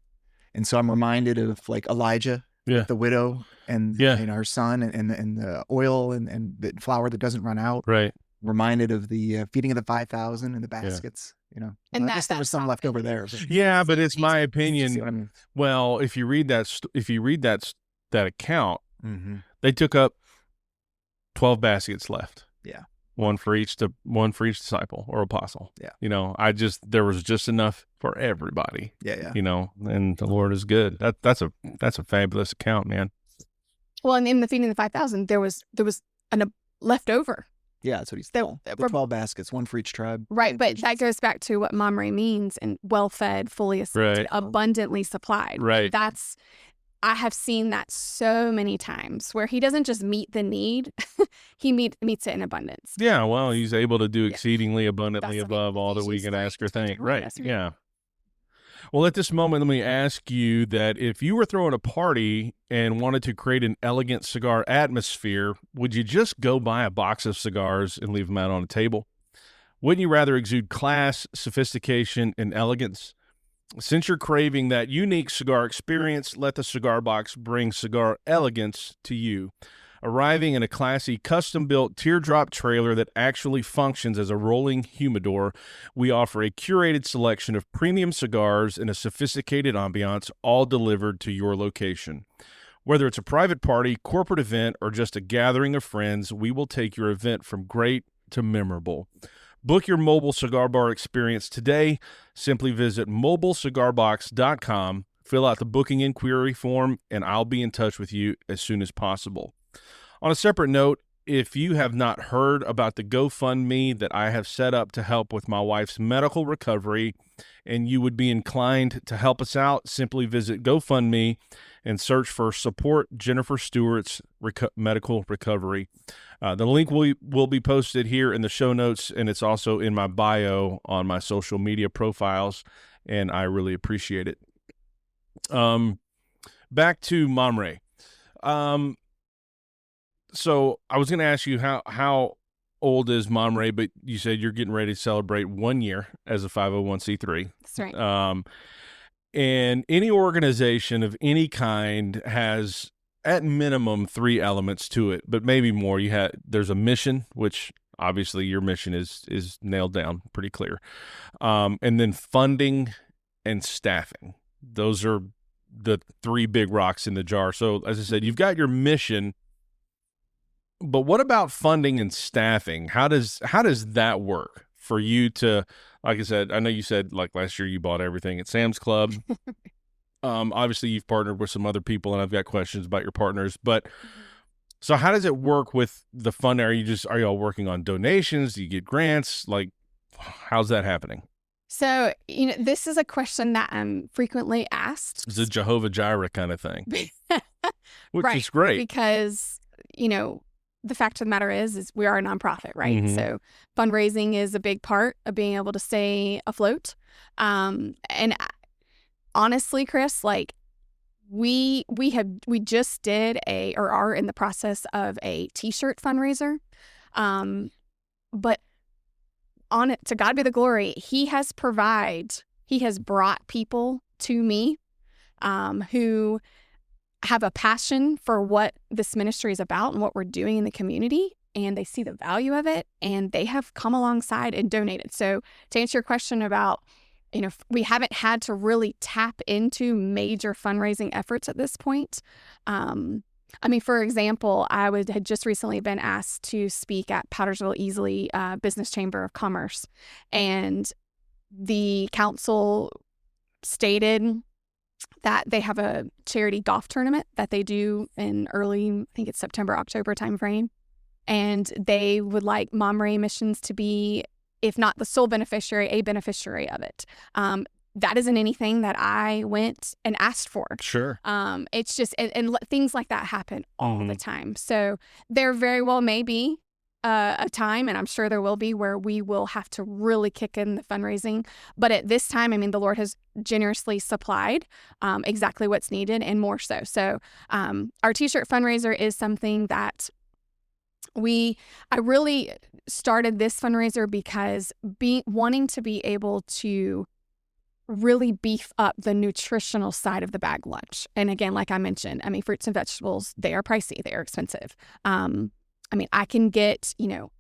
And so I'm reminded of like Elijah, the widow, and her son, and the oil and the flour that doesn't run out. Right. Reminded of the feeding of the 5,000 and the baskets. And I guess there was some left over there. But yeah, but it's my opinion. Well, if you read that account, they took up 12 baskets left. Yeah. One for each disciple or apostle. Yeah. There was just enough for everybody. Yeah. And the Lord is good. That's a fabulous account, man. Well, and in the feeding of the 5,000, there was enough left over. Yeah, that's what he's saying. The 12 baskets, one for each tribe. Right, but that goes back to what Mamre means, and well-fed, fully assisted, abundantly supplied. Right. I have seen that so many times where he doesn't just meet the need, he meets it in abundance. Yeah, well, he's able to do exceedingly abundantly That's above all that we can ask or think. Right. That's Yeah. Well, at this moment, let me ask you that if you were throwing a party and wanted to create an elegant cigar atmosphere, would you just go buy a box of cigars and leave them out on a table? Wouldn't you rather exude class, sophistication, and elegance? Since you're craving that unique cigar experience, let the cigar box bring cigar elegance to you. Arriving in a classy, custom-built teardrop trailer that actually functions as a rolling humidor, we offer a curated selection of premium cigars in a sophisticated ambiance, all delivered to your location. Whether it's a private party, corporate event, or just a gathering of friends, we will take your event from great to memorable. Book your mobile cigar bar experience today. Simply visit mobileCigarBox.com, fill out the booking inquiry form, and I'll be in touch with you as soon as possible. On a separate note, if you have not heard about the GoFundMe that I have set up to help with my wife's medical recovery, and you would be inclined to help us out, simply visit GoFundMe and search for Support Jennifer Stewart's Medical Recovery. The link will be posted here in the show notes, and it's also in my bio on my social media profiles, and I really appreciate it. Back to Mamre. So I was going to ask you how old is Mamre, but you said you're getting ready to celebrate 1 year as a 501c3. That's right. And any organization of any kind has at minimum 3 elements to it, but maybe more. There's a mission, which obviously your mission is nailed down pretty clear. And then funding and staffing. Those are the 3 big rocks in the jar. So as I said, you've got your mission, but what about funding and staffing? How does that work for you to, like I said, I know you said like last year you bought everything at Sam's Club. Obviously you've partnered with some other people, and I've got questions about your partners, but so how does it work with the funding? Are y'all working on donations? Do you get grants? Like, how's that happening? So, this is a question that I'm frequently asked. It's a Jehovah Jireh kind of thing, which right, is great. Because, the fact of the matter is we are a nonprofit, right? Mm-hmm. So fundraising is a big part of being able to stay afloat. And honestly, Chris, like we just did or are in the process of a t-shirt fundraiser. But on it, to God be the glory, he has brought people to me who have a passion for what this ministry is about and what we're doing in the community, and they see the value of it, and they have come alongside and donated. So to answer your question about, we haven't had to really tap into major fundraising efforts at this point. For example, I had just recently been asked to speak at Powdersville Easley Business Chamber of Commerce, and the council stated that they have a charity golf tournament that they do in early, I think it's September, October timeframe. And they would like Mamre Missions to be, if not the sole beneficiary, a beneficiary of it. That isn't anything that I went and asked for. Sure. It's just, and things like that happen all the time. So there very well may be a time, and I'm sure there will be, where we will have to really kick in the fundraising. But at this time, the Lord has generously supplied exactly what's needed and more so. So our t-shirt fundraiser is something that I really started this fundraiser because wanting to be able to really beef up the nutritional side of the bag lunch. And again, like I mentioned, fruits and vegetables, they are pricey, they are expensive. I can get,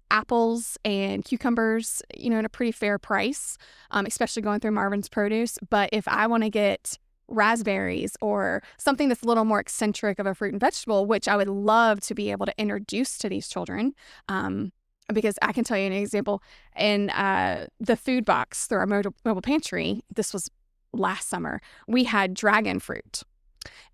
apples and cucumbers, at a pretty fair price, especially going through Marvin's Produce. But if I want to get raspberries or something that's a little more eccentric of a fruit and vegetable, which I would love to be able to introduce to these children, because I can tell you an example. In the food box through our mobile pantry, this was last summer, we had dragon fruit.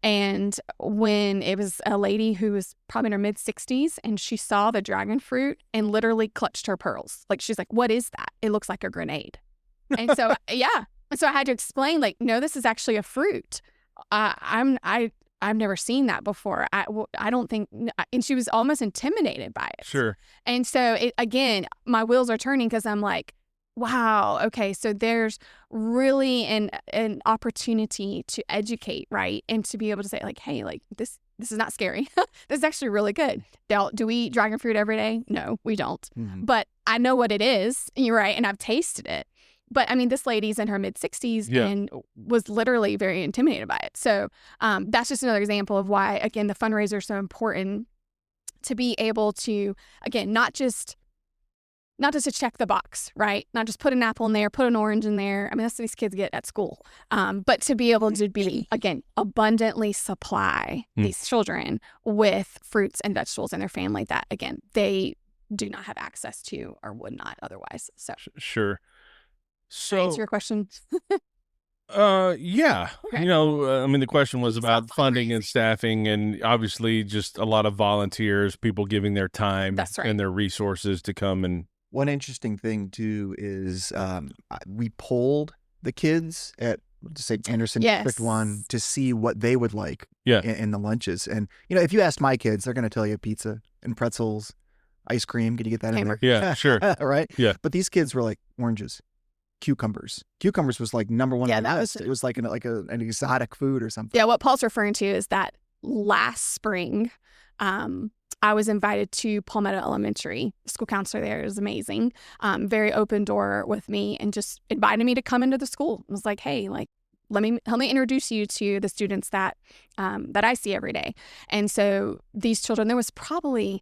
And when it was a lady who was probably in her mid-60s, and she saw the dragon fruit and literally clutched her pearls. Like, she's like, "What is that? It looks like a grenade." And so, yeah. And so I had to explain, like, no, this is actually a fruit. I I've never seen that before. I don't think, and she was almost intimidated by it. Sure. And so again, my wheels are turning because I'm like, wow, okay, so there's really an opportunity to educate, right? And to be able to say like, hey, like this is not scary. This is actually really good. Do we eat dragon fruit every day? No, we don't. Mm-hmm. But I know what it is, you're right, and I've tasted it. But I mean, this lady's in her mid-60s and was literally very intimidated by it. So that's just another example of why, again, the fundraiser is so important, to be able to, again, not just to check the box, right? Not just put an apple in there, put an orange in there. I mean, that's what these kids get at school. But to be able to be, again, abundantly supply these children with fruits and vegetables in their family that, again, they do not have access to or would not otherwise. So Sure. So, to answer your question. yeah. Okay. I mean, the question was about funding and staffing, and obviously just a lot of volunteers, people giving their time That's right. and their resources to come and. One interesting thing too is we polled the kids at, say, Anderson District 1 to see what they would like in the lunches. And, if you ask my kids, they're going to tell you pizza and pretzels, ice cream. Can you get that in there? Yeah, sure. Right? Yeah. But these kids were like oranges, cucumbers. Cucumbers was like number one on the list. It was like an exotic food or something. Yeah, what Paul's referring to is that last spring, I was invited to Palmetto Elementary. The school counselor there is amazing. Very open door with me and just invited me to come into the school. It was like, hey, like, let me introduce you to the students that I see every day. And so these children, there was probably,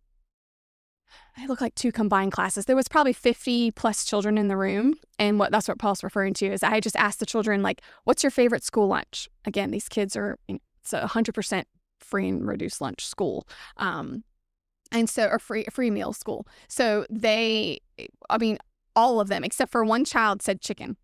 it looked like 2 combined classes. There was probably 50 plus children in the room. And that's what Paul's referring to is I just asked the children, like, what's your favorite school lunch? Again, these kids are, it's 100% free and reduced lunch school. And so, or free meal school. So all of them, except for one child said chicken,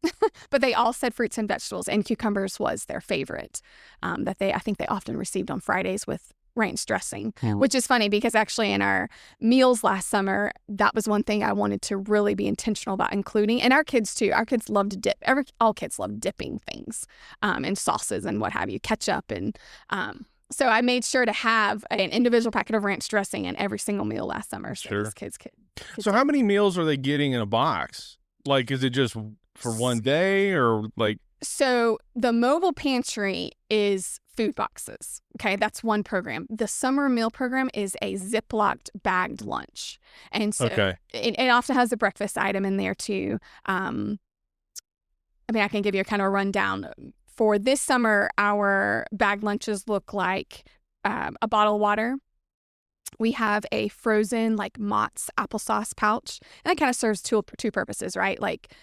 but they all said fruits and vegetables, and cucumbers was their favorite, that I think they often received on Fridays with ranch dressing, which is funny because actually in our meals last summer, that was one thing I wanted to really be intentional about including. And our kids too. Our kids love to dip. All kids love dipping things in sauces and what have you, ketchup and so I made sure to have an individual packet of ranch dressing in every single meal last summer. So these kids could. So how many meals are they getting in a box? Like, is it just for one day or like? So the mobile pantry is food boxes. Okay, that's one program. The summer meal program is a Ziplocked bagged lunch. And so it often has a breakfast item in there too. I can give you a kind of a rundown. For this summer, our bag lunches look like a bottle of water. We have a frozen like Mott's applesauce pouch, and that kind of serves two purposes, right? Like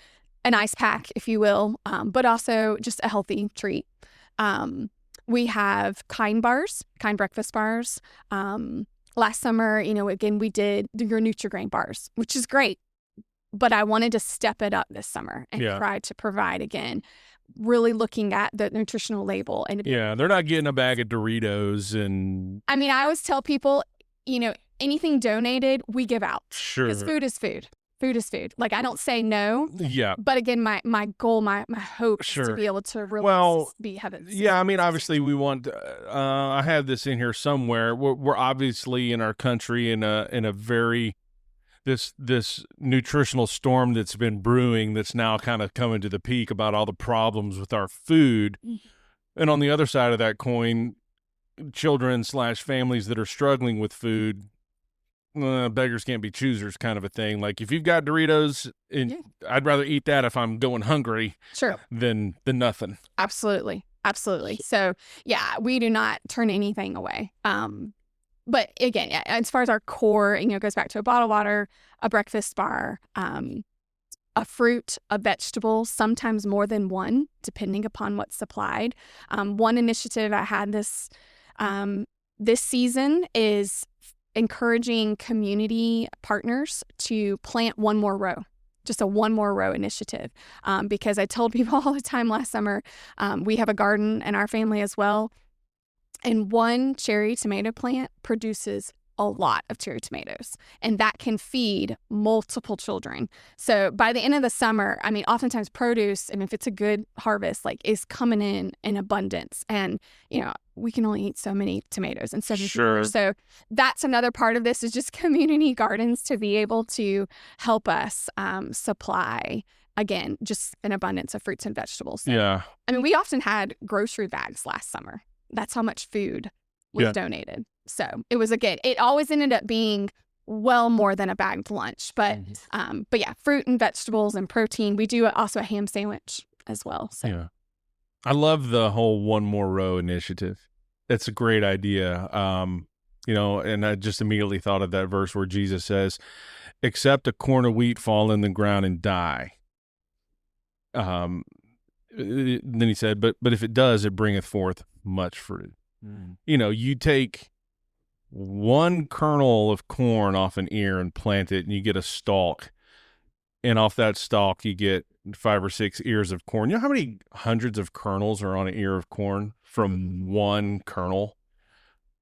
an ice pack, if you will, but also just a healthy treat. We have Kind breakfast bars. Last summer, again, we did your Nutri-Grain bars, which is great, but I wanted to step it up this summer and try to provide again. Really looking at the nutritional label. And they're not getting a bag of Doritos. And I always tell people, anything donated, we give out. Sure. Because food is food. Food is food. Like, I don't say no. Yeah. But again, my goal, my hope is to be able to really be heaven. Yeah, obviously we want, I have this in here somewhere. We're obviously in our country in a very, this nutritional storm that's been brewing that's now kind of coming to the peak about all the problems with our food. And on the other side of that coin, children/families that are struggling with food, beggars can't be choosers kind of a thing. Like if you've got Doritos, I'd rather eat that if I'm going hungry than nothing. Absolutely. So we do not turn anything away. But again, as far as our core, it goes back to a bottle of water, a breakfast bar, a fruit, a vegetable, sometimes more than one, depending upon what's supplied. One initiative I had this season is encouraging community partners to plant one more row. Just a one more row initiative. Because I told people all the time last summer, we have a garden in our family as well. And one cherry tomato plant produces a lot of cherry tomatoes, and that can feed multiple children. So by the end of the summer, I mean, oftentimes produce, and if it's a good harvest, like, is coming in abundance. And, we can only eat so many tomatoes and so many Sure. So that's another part of this, is just community gardens to be able to help us supply, again, just an abundance of fruits and vegetables. So, Yeah. I mean, we often had grocery bags last summer. That's how much food was donated. So it always ended up being well more than a bagged lunch. But yeah, fruit and vegetables and protein. We do also a ham sandwich as well. So. Yeah. I love the whole One More Row initiative. It's a great idea. And I just immediately thought of that verse where Jesus says, "Except a corn of wheat fall in the ground and die." Then he said, but if it does, it bringeth forth much fruit. You take one kernel of corn off an ear and plant it, and you get a stalk. And off that stalk, you get 5 or 6 ears of corn. You know how many hundreds of kernels are on an ear of corn from one kernel?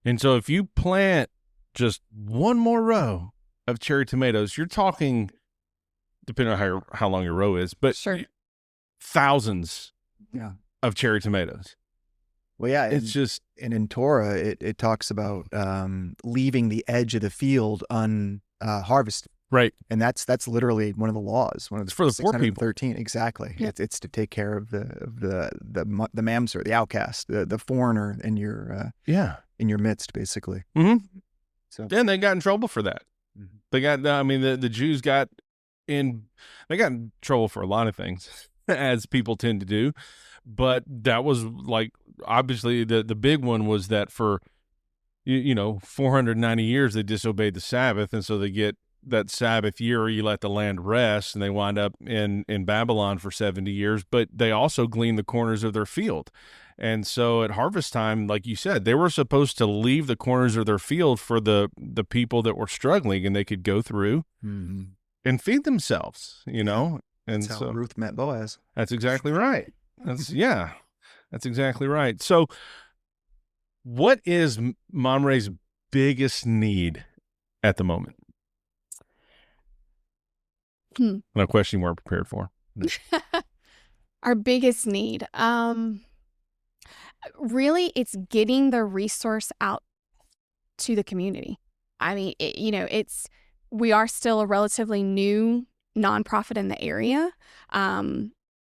And so if you plant just one more row of cherry tomatoes, you're talking, depending on how long your row is, but thousands of cherry tomatoes. Well, yeah, it's just, and in Torah, it talks about leaving the edge of the field unharvested. Right. And that's literally one of the laws. One of the for the poor people. 613, exactly. Yeah. It's to take care of the mamzer, the outcast, the foreigner in your midst, basically. Mm-hmm. So then they got in trouble for that. Mm-hmm. They got, the Jews got in trouble for a lot of things, as people tend to do. But that was like, obviously the big one was that for, 490 years they disobeyed the Sabbath. And so they get that Sabbath year, you let the land rest, and they wind up in Babylon for 70 years. But they also glean the corners of their field. And so at harvest time, like you said, they were supposed to leave the corners of their field for the people that were struggling, and they could go through and feed themselves, And that's so how Ruth met Boaz. That's exactly right. That's exactly right. So what is Mamre's biggest need at the moment? No question you weren't prepared for. Our biggest need. Really, it's getting the resource out to the community. I mean, we are still a relatively new nonprofit in the area.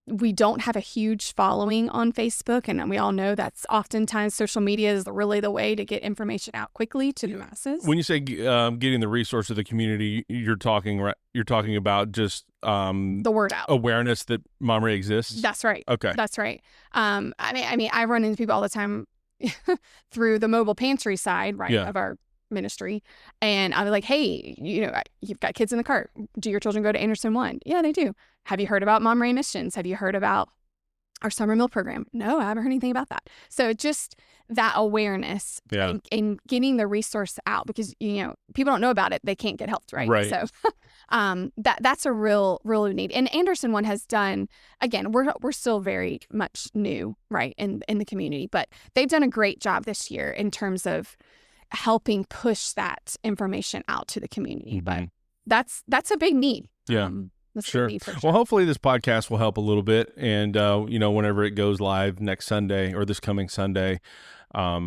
We don't have a huge following on Facebook, and we all know that's oftentimes social media is really the way to get information out quickly to the masses. When you say getting the resource of the community, you're talking about just the word out, awareness that Mamre exists. That's right. Okay, that's right. I run into people all the time through the mobile pantry side, right, of our ministry, and I'll be like, hey, you've got kids in the cart. Do your children go to Anderson 1? Yeah, they do. Have you heard about Mamre Missions? Have you heard about our summer meal program? No, I haven't heard anything about that. So just that awareness and getting the resource out, because people don't know about it, they can't get helped, right? So that's a real need. And Anderson 1 has done, again, we're still very much new, right, in the community, but they've done a great job this year in terms of helping push that information out to the community. But that's a big need. Yeah. Sure. Well, hopefully this podcast will help a little bit. And, whenever it goes live next Sunday or this coming Sunday, I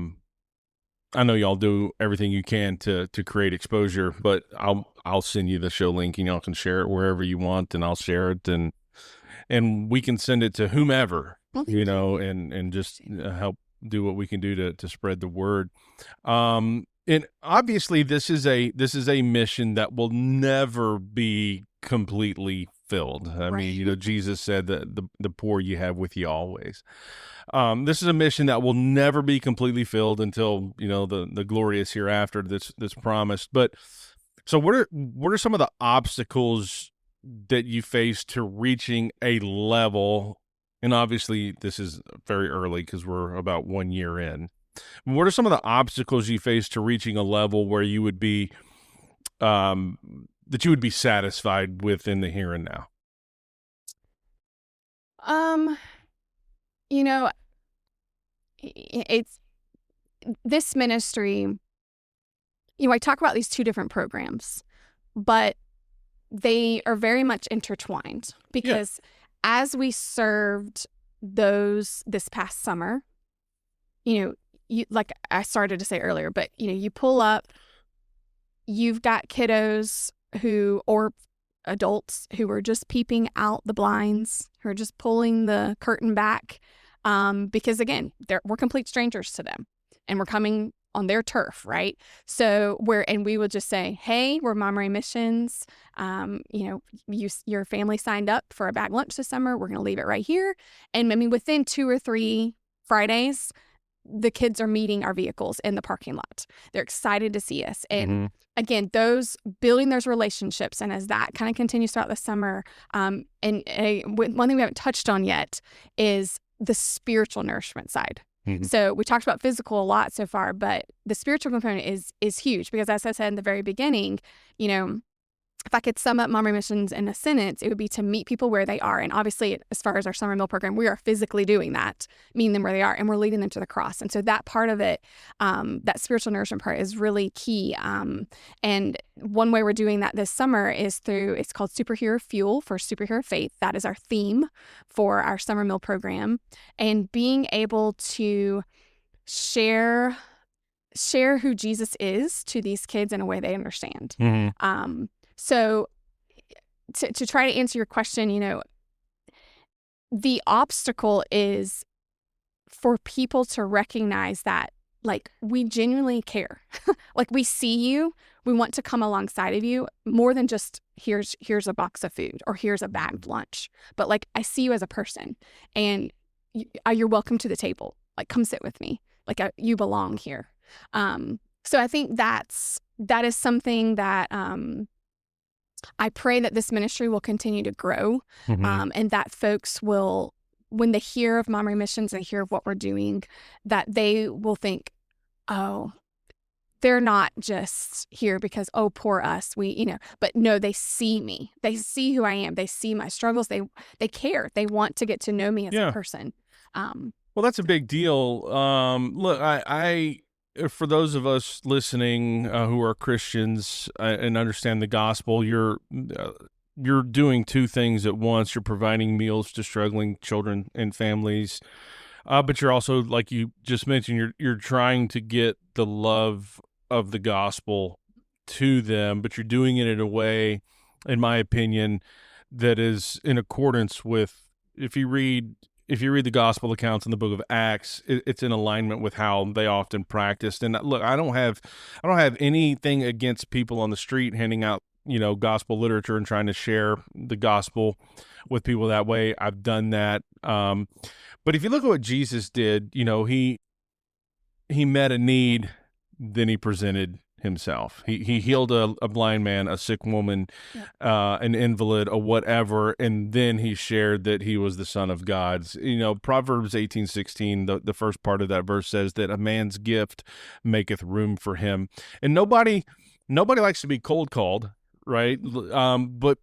know y'all do everything you can to create exposure, but I'll send you the show link and y'all can share it wherever you want, and I'll share it, and we can send it to whomever, and just help do what we can do to spread the word. And obviously this is a mission that will never be completely filled. I mean, Jesus said that the poor you have with you always. This is a mission that will never be completely filled until, the glorious hereafter that's promised. But so what are some of the obstacles that you face to reaching a level? And obviously this is very early because we're about 1 year in. What are some of the obstacles you face to reaching a level where you would be, that you would be satisfied with in the here and now? It's this ministry I talk about these two different programs, but they are very much intertwined because as we served those this past summer, you like I started to say earlier, but you pull up, you've got kiddos or adults who are just peeping out the blinds, who are just pulling the curtain back, because again, we're complete strangers to them, and we're coming on their turf, right? So we would just say, hey, we're Mamre Missions. Your family signed up for a bag lunch this summer. We're going to leave it right here. And I mean, within 2 or 3 Fridays, the kids are meeting our vehicles in the parking lot. They're excited to see us. And again, building those relationships. And as that kind of continues throughout the summer, one thing we haven't touched on yet is the spiritual nourishment side. So we talked about physical a lot so far, but the spiritual component is huge because, as I said in the very beginning, if I could sum up Mamre Missions in a sentence, it would be to meet people where they are. And obviously, as far as our summer meal program, we are physically doing that, meeting them where they are, and we're leading them to the cross. And so that part of it, that spiritual nourishment part is really key. And one way we're doing that this summer is it's called Superhero Fuel for Superhero Faith. That is our theme for our summer meal program. And being able to share who Jesus is to these kids in a way they understand. So to try to answer your question, the obstacle is for people to recognize that, like, we genuinely care. Like, we see you, we want to come alongside of you more than just here's a box of food or here's a bagged lunch. But like, I see you as a person, and you're welcome to the table. Like, come sit with me. Like, you belong here. So I think that is something that I pray that this ministry will continue to grow, and that folks will, when they hear of Mamre Missions and hear of what we're doing, that they will think, oh, they're not just here because, oh, poor us, but no, they see me. They see who I am. They see my struggles. They care. They want to get to know me as a person. Well, that's a big deal. Look, I for those of us listening who are Christians and understand the gospel, you're doing two things at once. You're providing meals to struggling children and families, but you're also, like you just mentioned, you're trying to get the love of the gospel to them, but you're doing it in a way, in my opinion, that is in accordance with, if you read the gospel accounts in the book of Acts, it's in alignment with how they often practiced. And look, I don't have anything against people on the street handing out, gospel literature and trying to share the gospel with people that way. I've done that. But if you look at what Jesus did, he met a need, then he presented himself. He healed a blind man, a sick woman, an invalid, a whatever, and then he shared that he was the Son of God. Proverbs 18:16, the first part of that verse says that a man's gift maketh room for him. And nobody likes to be cold called, right? But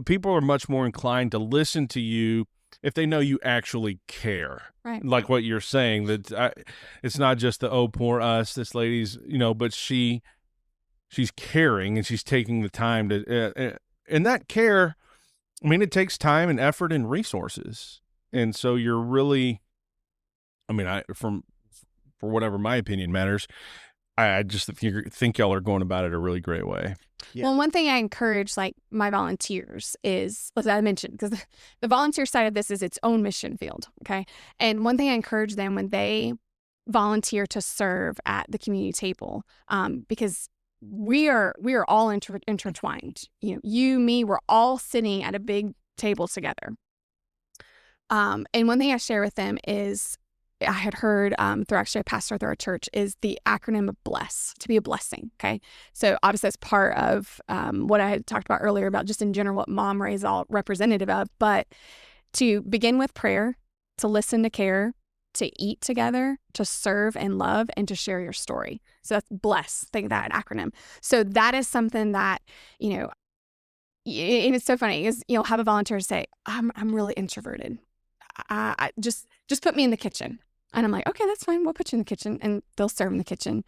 people are much more inclined to listen to you if they know you actually care. Right. Like what you're saying, that it's not just the, oh, poor us, this lady's, but she's caring and she's taking the time to, and that care, I mean, it takes time and effort and resources. And so you're really, I mean, for whatever my opinion matters, I just think y'all are going about it a really great way. Yeah. Well, one thing I encourage, like, my volunteers is, as I mentioned, because the volunteer side of this is its own mission field, okay? And one thing I encourage them when they volunteer to serve at the community table, because we are all intertwined. You, me, we're all sitting at a big table together. And one thing I share with them is, I had heard through actually a pastor through our church, is the acronym of BLESS, to be a blessing, okay? So obviously that's part of what I had talked about earlier about just in general what Mamre is all representative of, but to begin with prayer, to listen to care, to eat together, to serve and love, and to share your story. So that's BLESS, think of that acronym. So that is something that, and it's so funny, is you'll have a volunteer say, I'm really introverted. I just put me in the kitchen. And I'm like, okay, that's fine. We'll put you in the kitchen, and they'll serve in the kitchen.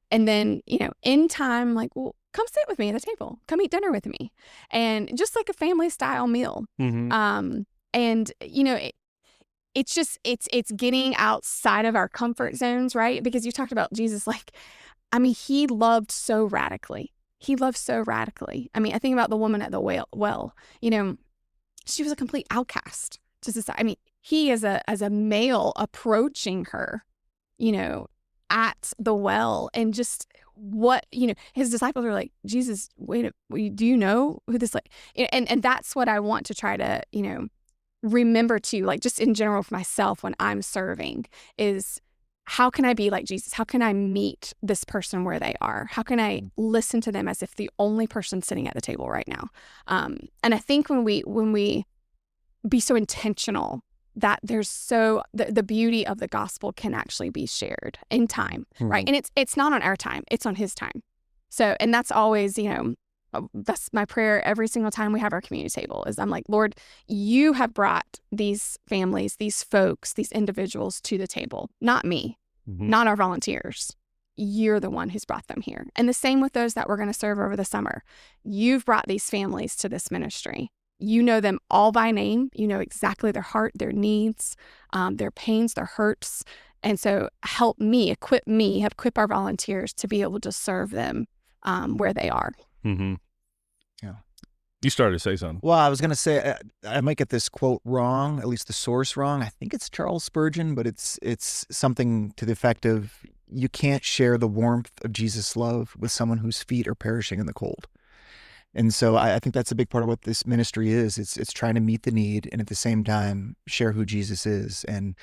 And then, in time, like, well, come sit with me at the table. Come eat dinner with me. And just like a family style meal. Mm-hmm. And, it's getting outside of our comfort zones, right? Because you talked about Jesus, like, he loved so radically. He loved so radically. I think about the woman at the well, she was a complete outcast to society. He as a male approaching her, at the well, and just what, his disciples are like, Jesus, wait, do you know who this, like, and that's what I want to try to, remember to, like, just in general for myself when I'm serving, is how can I be like Jesus? How can I meet this person where they are? How can I listen to them as if the only person sitting at the table right now? And I think when we be so intentional, that there's the beauty of the gospel can actually be shared in time, right? And it's not on our time, it's on his time. So, and that's always, that's my prayer every single time we have our community table, is I'm like, Lord, you have brought these families, these folks, these individuals to the table, not me, not our volunteers. You're the one who's brought them here. And the same with those that we're going to serve over the summer. You've brought these families to this ministry. You know them all by name. You know exactly their heart, their needs, their pains, their hurts. And so help me, equip our volunteers to be able to serve them where they are. Mm-hmm. Yeah. You started to say something. Well, I was going to say, I might get this quote wrong, at least the source wrong. I think it's Charles Spurgeon, but it's something to the effect of, you can't share the warmth of Jesus' love with someone whose feet are perishing in the cold. And so I think that's a big part of what this ministry is. It's trying to meet the need and at the same time share who Jesus is. And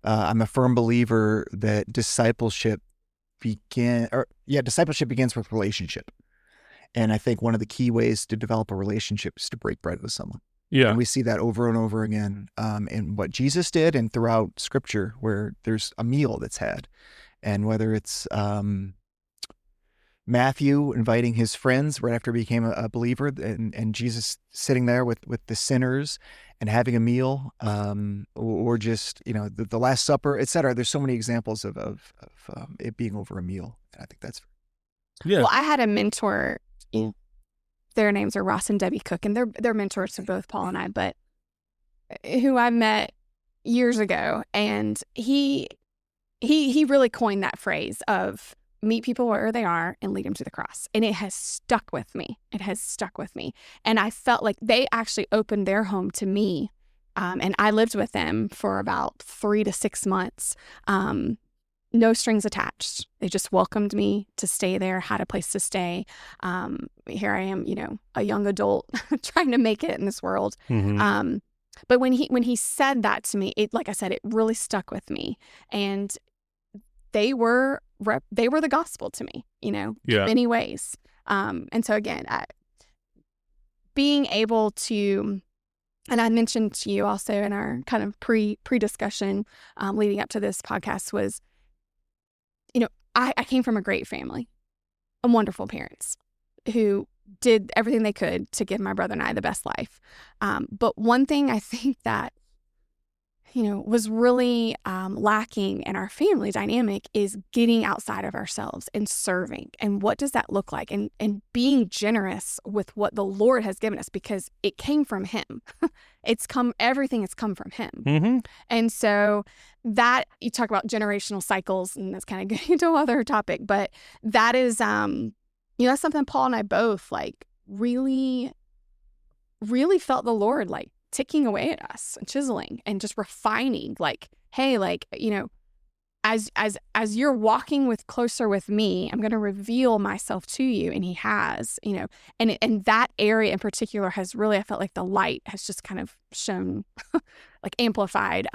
I'm a firm believer that discipleship begins with relationship. And I think one of the key ways to develop a relationship is to break bread with someone. Yeah. And we see that over and over again in what Jesus did and throughout Scripture, where there's a meal that's had. And whether it's Matthew inviting his friends right after he became a believer, and Jesus sitting there with the sinners and having a meal, or just, the Last Supper, et cetera. There's so many examples of it being over a meal. And I think that's... Yeah. Well, I had a mentor, their names are Ross and Debbie Cook, and they're mentors to both Paul and I, but who I met years ago. And he really coined that phrase of meet people where they are and lead them to the cross. And it has stuck with me. And I felt like they actually opened their home to me. And I lived with them for about 3 to 6 months. No strings attached. They just welcomed me to stay there, had a place to stay. Here I am, a young adult trying to make it in this world. Mm-hmm. But when he said that to me, like I said, it really stuck with me. And they were the gospel to me, in many ways. And so again, being able to, and I mentioned to you also in our kind of pre-discussion leading up to this podcast was, I came from a great family, wonderful parents who did everything they could to give my brother and I the best life. But one thing I think that, was really lacking in our family dynamic is getting outside of ourselves and serving. And what does that look like? And being generous with what the Lord has given us, because it came from him. Everything has come from him. Mm-hmm. And so that, you talk about generational cycles, and that's kind of getting into another topic, but that is, that's something Paul and I both really, really felt the Lord ticking away at us and chiseling and just refining, hey, as you're walking closer with me, I'm going to reveal myself to you. And he has, and that area in particular has really, I felt like the light has just kind of shone, amplified.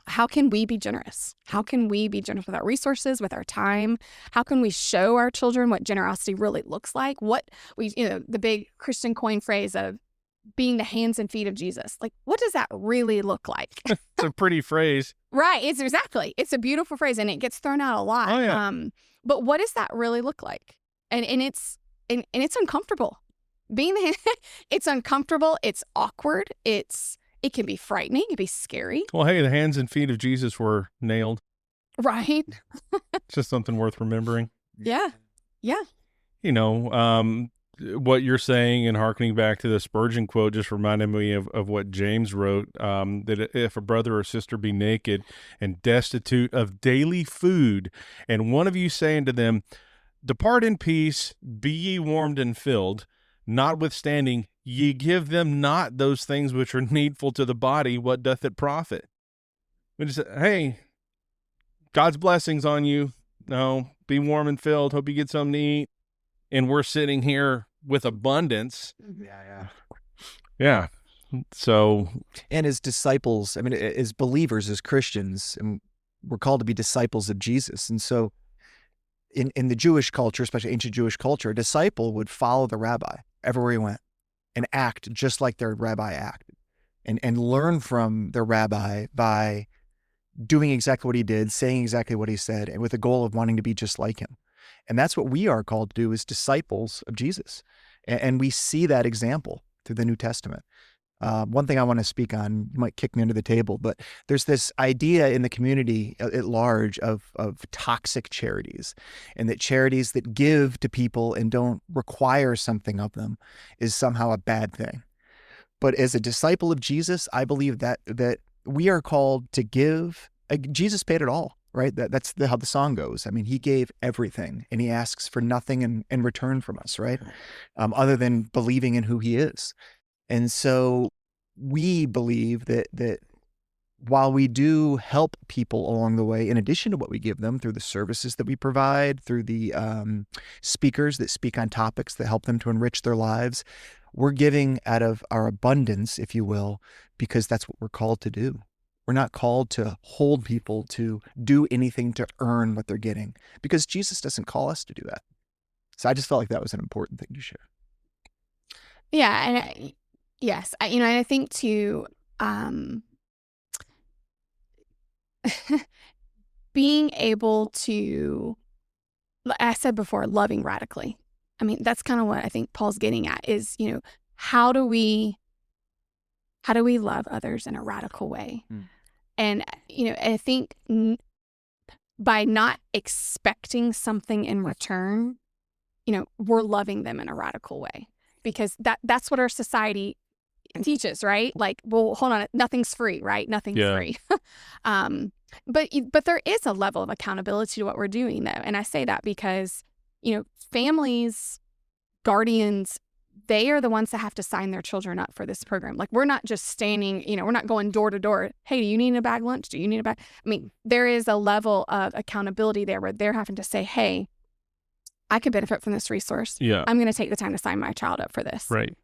How can we be generous? How can we be generous with our resources, with our time? How can we show our children what generosity really looks like? The big Christian coin phrase of being the hands and feet of Jesus. What does that really look like? It's a pretty phrase. Right. It's a beautiful phrase, and it gets thrown out a lot. Oh, yeah. But what does that really look like? And it's uncomfortable. Being the hand, it's uncomfortable. It's awkward. It's It can be frightening. It can be scary. Well, hey, the hands and feet of Jesus were nailed. Right. It's just something worth remembering. Yeah. Yeah. You know, what you're saying and hearkening back to the Spurgeon quote just reminded me of what James wrote, that if a brother or sister be naked and destitute of daily food, and one of you say unto them, depart in peace, be ye warmed and filled, notwithstanding ye give them not those things which are needful to the body, what doth it profit? We just say, hey, God's blessings on you. No, be warm and filled. Hope you get something to eat. And we're sitting here with abundance. Yeah. So, and as disciples, I mean, as believers, as Christians, and we're called to be disciples of Jesus. And so in the Jewish culture, especially ancient Jewish culture, a disciple would follow the rabbi everywhere he went and act just like their rabbi acted, and learn from their rabbi by doing exactly what he did, saying exactly what he said, and with the goal of wanting to be just like him. And that's what we are called to do as disciples of Jesus. And we see that example through the New Testament. One thing I want to speak on, you might kick me under the table, but there's this idea in the community at large of toxic charities, and that charities that give to people and don't require something of them is somehow a bad thing. But as a disciple of Jesus, I believe that we are called to give. Jesus paid it all, right? That's how the song goes. I mean, he gave everything, and he asks for nothing in return from us, right? Other than believing in who he is. And so we believe that while we do help people along the way, in addition to what we give them through the services that we provide, through the speakers that speak on topics that help them to enrich their lives, we're giving out of our abundance, if you will, because that's what we're called to do. We're not called to hold people to do anything to earn what they're getting, because Jesus doesn't call us to do that. So I just felt like that was an important thing to share. Yeah. And yes, I think too, being able to, like I said before, loving radically. I mean, that's kind of what I think Paul's getting at is, how do we love others in a radical way? And, I think by not expecting something in return, we're loving them in a radical way, because that's what our society teaches, right? Like, well, hold on, nothing's free, right? Nothing's free. But there is a level of accountability to what we're doing, though. And I say that because, families, guardians, they are the ones that have to sign their children up for this program. Like, we're not just standing, we're not going door to door. Hey, do you need a bag lunch? Do you need a bag? I mean, there is a level of accountability there where they're having to say, hey, I could benefit from this resource. Yeah. I'm going to take the time to sign my child up for this. Right.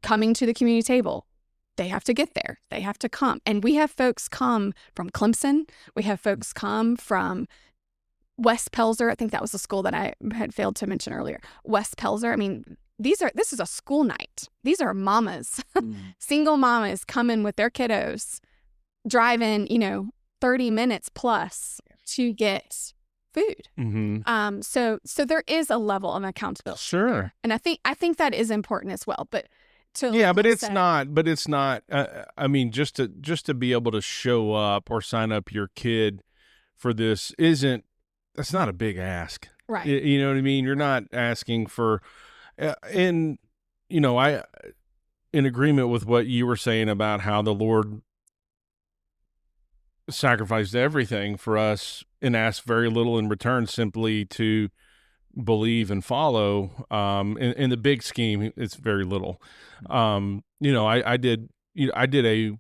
Coming to the community table, they have to get there. They have to come. And we have folks come from Clemson. We have folks come from West Pelzer. I think that was the school that I had failed to mention earlier. West Pelzer. I mean, this is a school night. These are mamas, single mamas coming with their kiddos, driving, 30 minutes plus to get food. Mm-hmm. So there is a level of accountability. Sure. And I think that is important as well. But it's not. I mean, just to be able to show up or sign up your kid for this that's not a big ask, right? You know what I mean? You're not asking for, in agreement with what you were saying about how the Lord sacrificed everything for us and asked very little in return, simply to believe and follow. In the big scheme, it's very little. I did a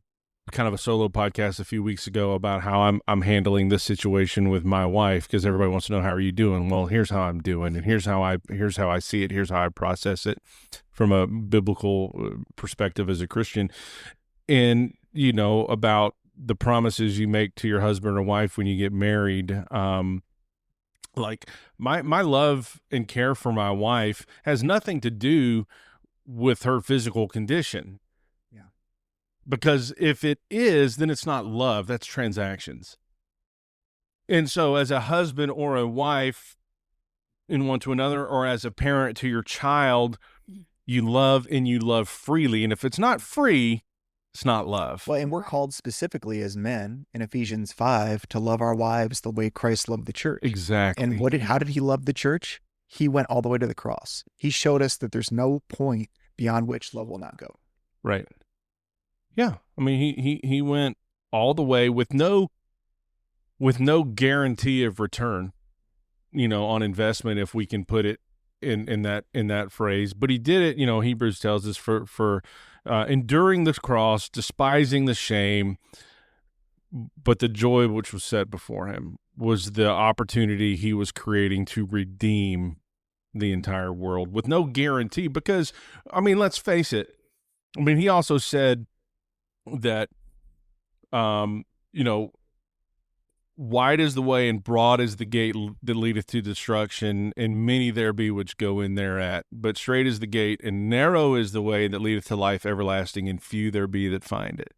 kind of a solo podcast a few weeks ago about how I'm handling this situation with my wife, because everybody wants to know, how are you doing? Well, here's how I'm doing, and here's how I see it, here's how I process it from a biblical perspective as a Christian. And about the promises you make to your husband or wife when you get married. Like my love and care for my wife has nothing to do with her physical condition. Yeah. Because if it is, then it's not love, that's transactions. And so as a husband or a wife in one to another, or as a parent to your child, you love and you love freely. And if it's not free, It's not love. Well, and we're called specifically as men in Ephesians 5 to love our wives the way Christ loved the church. Exactly. And how did he love the church? He went all the way to the cross. He showed us that there's no point beyond which love will not go. Right. Yeah. I mean, he went all the way with no guarantee of return, on investment, if we can put it in that phrase. But he did it, Hebrews tells us for enduring the cross, despising the shame, but the joy which was set before him was the opportunity he was creating to redeem the entire world with no guarantee. Because, I mean, let's face it. I mean, he also said that, wide is the way and broad is the gate that leadeth to destruction, and many there be which go in thereat. But straight is the gate, and narrow is the way that leadeth to life everlasting, and few there be that find it.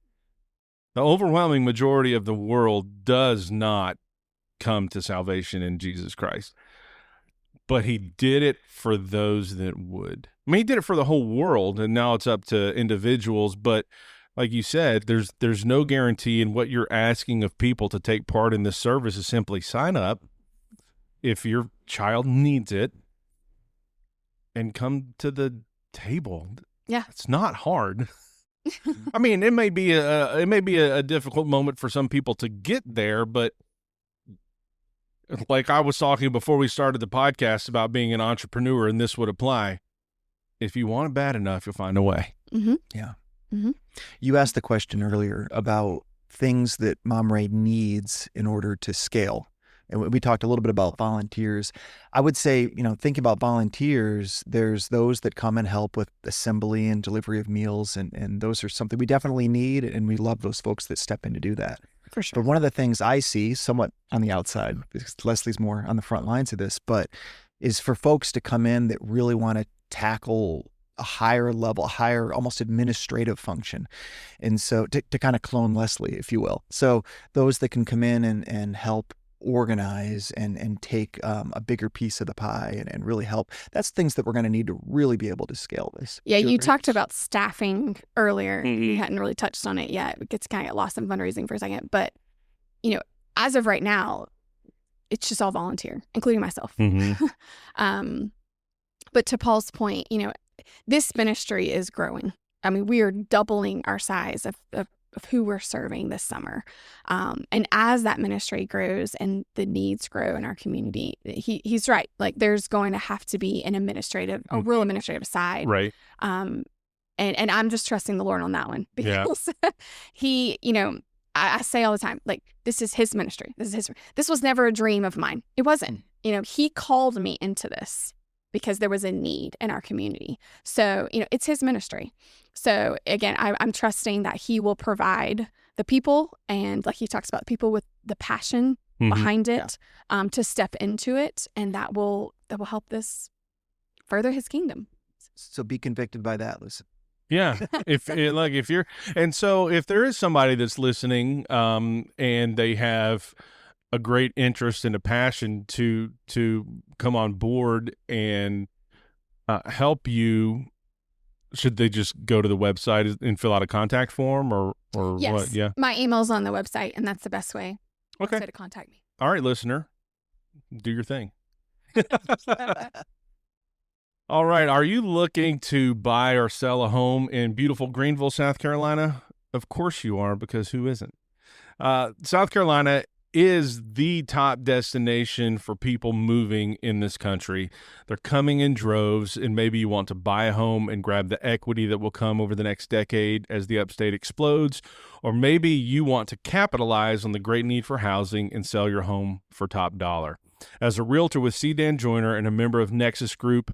The overwhelming majority of the world does not come to salvation in Jesus Christ. But he did it for those that would. I mean, he did it for the whole world, and now it's up to individuals. But like you said, there's no guarantee, and what you're asking of people to take part in this service is simply sign up if your child needs it and come to the table. Yeah. It's not hard. I mean, it may be a difficult moment for some people to get there, but like I was talking before we started the podcast about being an entrepreneur, and this would apply. If you want it bad enough, you'll find a way. Mm-hmm. Yeah. Mm-hmm. You asked the question earlier about things that Mamre needs in order to scale. And we talked a little bit about volunteers. I would say, think about volunteers. There's those that come and help with assembly and delivery of meals. And those are something we definitely need. And we love those folks that step in to do that. For sure. But one of the things I see somewhat on the outside, because Leslie's more on the front lines of this, but is for folks to come in that really want to tackle a higher level, higher almost administrative function. And so to kind of clone Leslie, if you will. So those that can come in and help organize and take a bigger piece of the pie and really help. That's things that we're going to need to really be able to scale this. Yeah, you talked about staffing earlier. Mm-hmm. You hadn't really touched on it yet. It gets kind of get lost in fundraising for a second. But, as of right now, it's just all volunteer, including myself. Mm-hmm. But to Paul's point, this ministry is growing. I mean, we are doubling our size of who we're serving this summer. And as that ministry grows and the needs grow in our community, he's right. Like there's going to have to be a real administrative side. Right. And I'm just trusting the Lord on that one because he, I say all the time, like, this is his ministry. This was never a dream of mine. It wasn't, he called me into this because there was a need in our community. So, it's his ministry. So again, I'm trusting that he will provide the people, and like he talks about, people with the passion behind it, to step into it. And that will help this further his kingdom. So be convicted by that, listen. Yeah. If there is somebody that's listening, and they have a great interest and a passion to come on board and help you, should they just go to the website and fill out a contact form or yes. what? Yeah. My email's on the website, and that's the best way to contact me. All right, listener, do your thing. All right. Are you looking to buy or sell a home in beautiful Greenville, South Carolina? Of course you are, because who isn't? South Carolina is the top destination for people moving in this country. They're coming in droves, and maybe you want to buy a home and grab the equity that will come over the next decade as the upstate explodes, or maybe you want to capitalize on the great need for housing and sell your home for top dollar. As a realtor with C. Dan Joyner and a member of Nexus Group,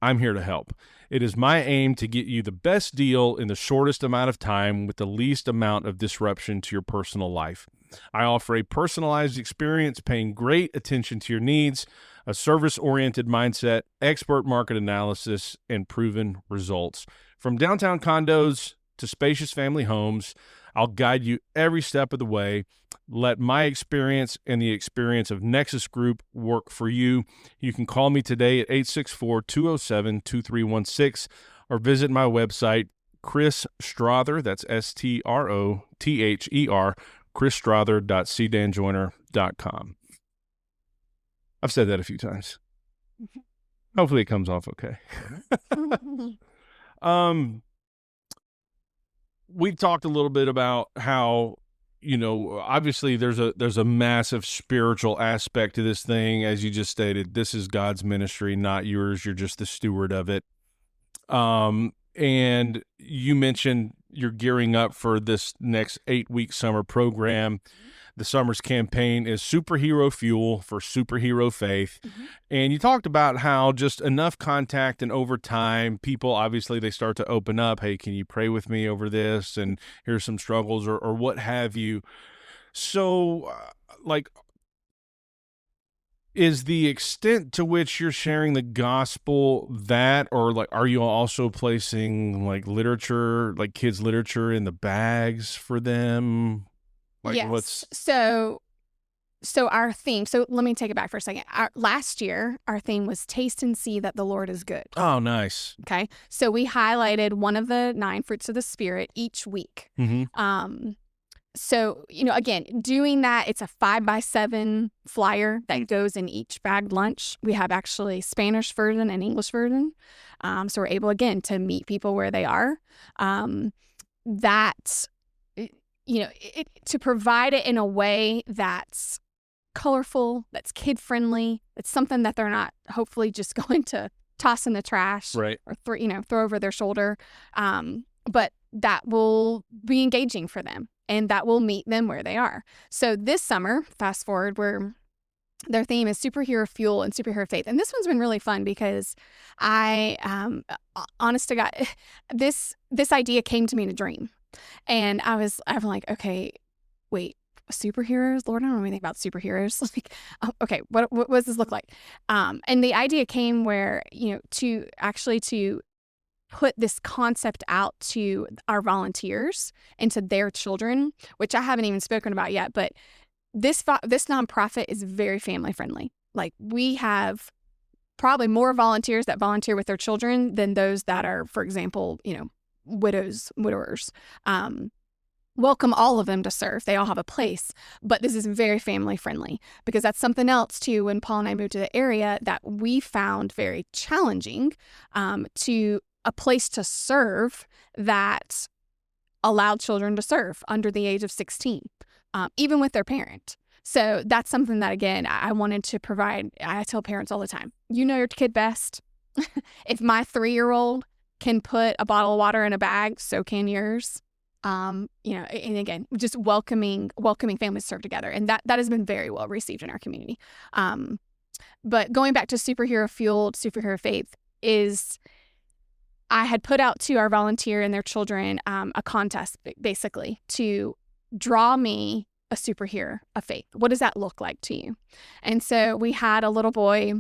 I'm here to help. It is my aim to get you the best deal in the shortest amount of time with the least amount of disruption to your personal life. I offer a personalized experience, paying great attention to your needs, a service-oriented mindset, expert market analysis, and proven results. From downtown condos to spacious family homes, I'll guide you every step of the way. Let my experience and the experience of Nexus Group work for you. You can call me today at 864-207-2316 or visit my website, Chris Strother. That's Strother, chrisstrother.cdanjoiner.com. I've said that a few times. Hopefully it comes off okay. We talked a little bit about how, obviously there's a massive spiritual aspect to this thing. As you just stated, this is God's ministry, not yours. You're just the steward of it. And you mentioned you're gearing up for this next 8-week summer program. The summer's campaign is Superhero Fuel for Superhero Faith. And you talked about how just enough contact and over time, people, obviously, they start to open up. Hey, can you pray with me over this? And here's some struggles or what have you. So, is the extent to which you're sharing the gospel that, or are you also placing literature, kids' literature in the bags for them? Yes. So our theme, so let me take it back for a second. Last year, our theme was taste and see that the Lord is good. Oh, nice. Okay. So we highlighted one of the 9 fruits of the Spirit each week. So, again, doing that, it's a 5x7 flyer that goes in each bagged lunch. We have actually Spanish version and English version. So we're able, again, to meet people where they are. To provide it in a way that's colorful, that's kid-friendly, it's something that they're not hopefully just going to toss in the trash, right, or throw over their shoulder, but that will be engaging for them and that will meet them where they are. So this summer, fast forward, their theme is Superhero Fuel and Superhero Faith. And this one's been really fun because honest to God, this idea came to me in a dream. And I'm like, okay, wait, superheroes? Lord, I don't know anything about superheroes. Okay, what does this look like? And the idea came where, to put this concept out to our volunteers and to their children, which I haven't even spoken about yet, but this nonprofit is very family friendly. We have probably more volunteers that volunteer with their children than those that are, for example, widowers. Welcome all of them to serve. They all have a place, but this is very family friendly because that's something else too. When Paul and I moved to the area that we found very challenging, to a place to serve that allowed children to serve under the age of 16, even with their parent. So that's something that, again, I wanted to provide. I tell parents all the time, you know your kid best. If my 3-year-old can put a bottle of water in a bag, so can yours. And again, just welcoming families to serve together. And that has been very well received in our community. But going back to Superhero Fueled, Superhero Faith is, I had put out to our volunteer and their children a contest, basically, to draw me a superhero of faith. What does that look like to you? And so we had a little boy.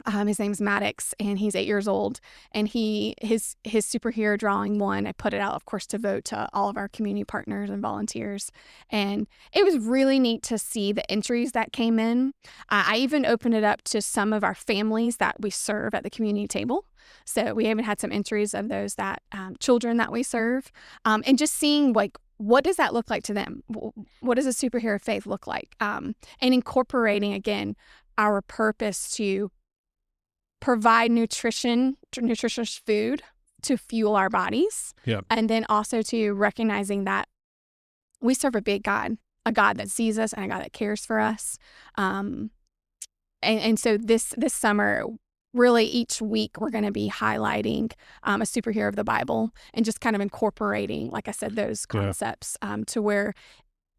His name's Maddox, and he's 8 years old. And his superhero drawing won. I put it out, of course, to vote to all of our community partners and volunteers. And it was really neat to see the entries that came in. I even opened it up to some of our families that we serve at the community table. So we even had some entries of those that children that we serve, and just seeing what does that look like to them? What does a superhero faith look like? And incorporating, again, our purpose to provide nutritious food to fuel our bodies. Yep. And then also to recognizing that we serve a big God, a God that sees us and a God that cares for us. And so this summer, really each week, we're going to be highlighting a superhero of the Bible and just kind of incorporating, like I said, those concepts to where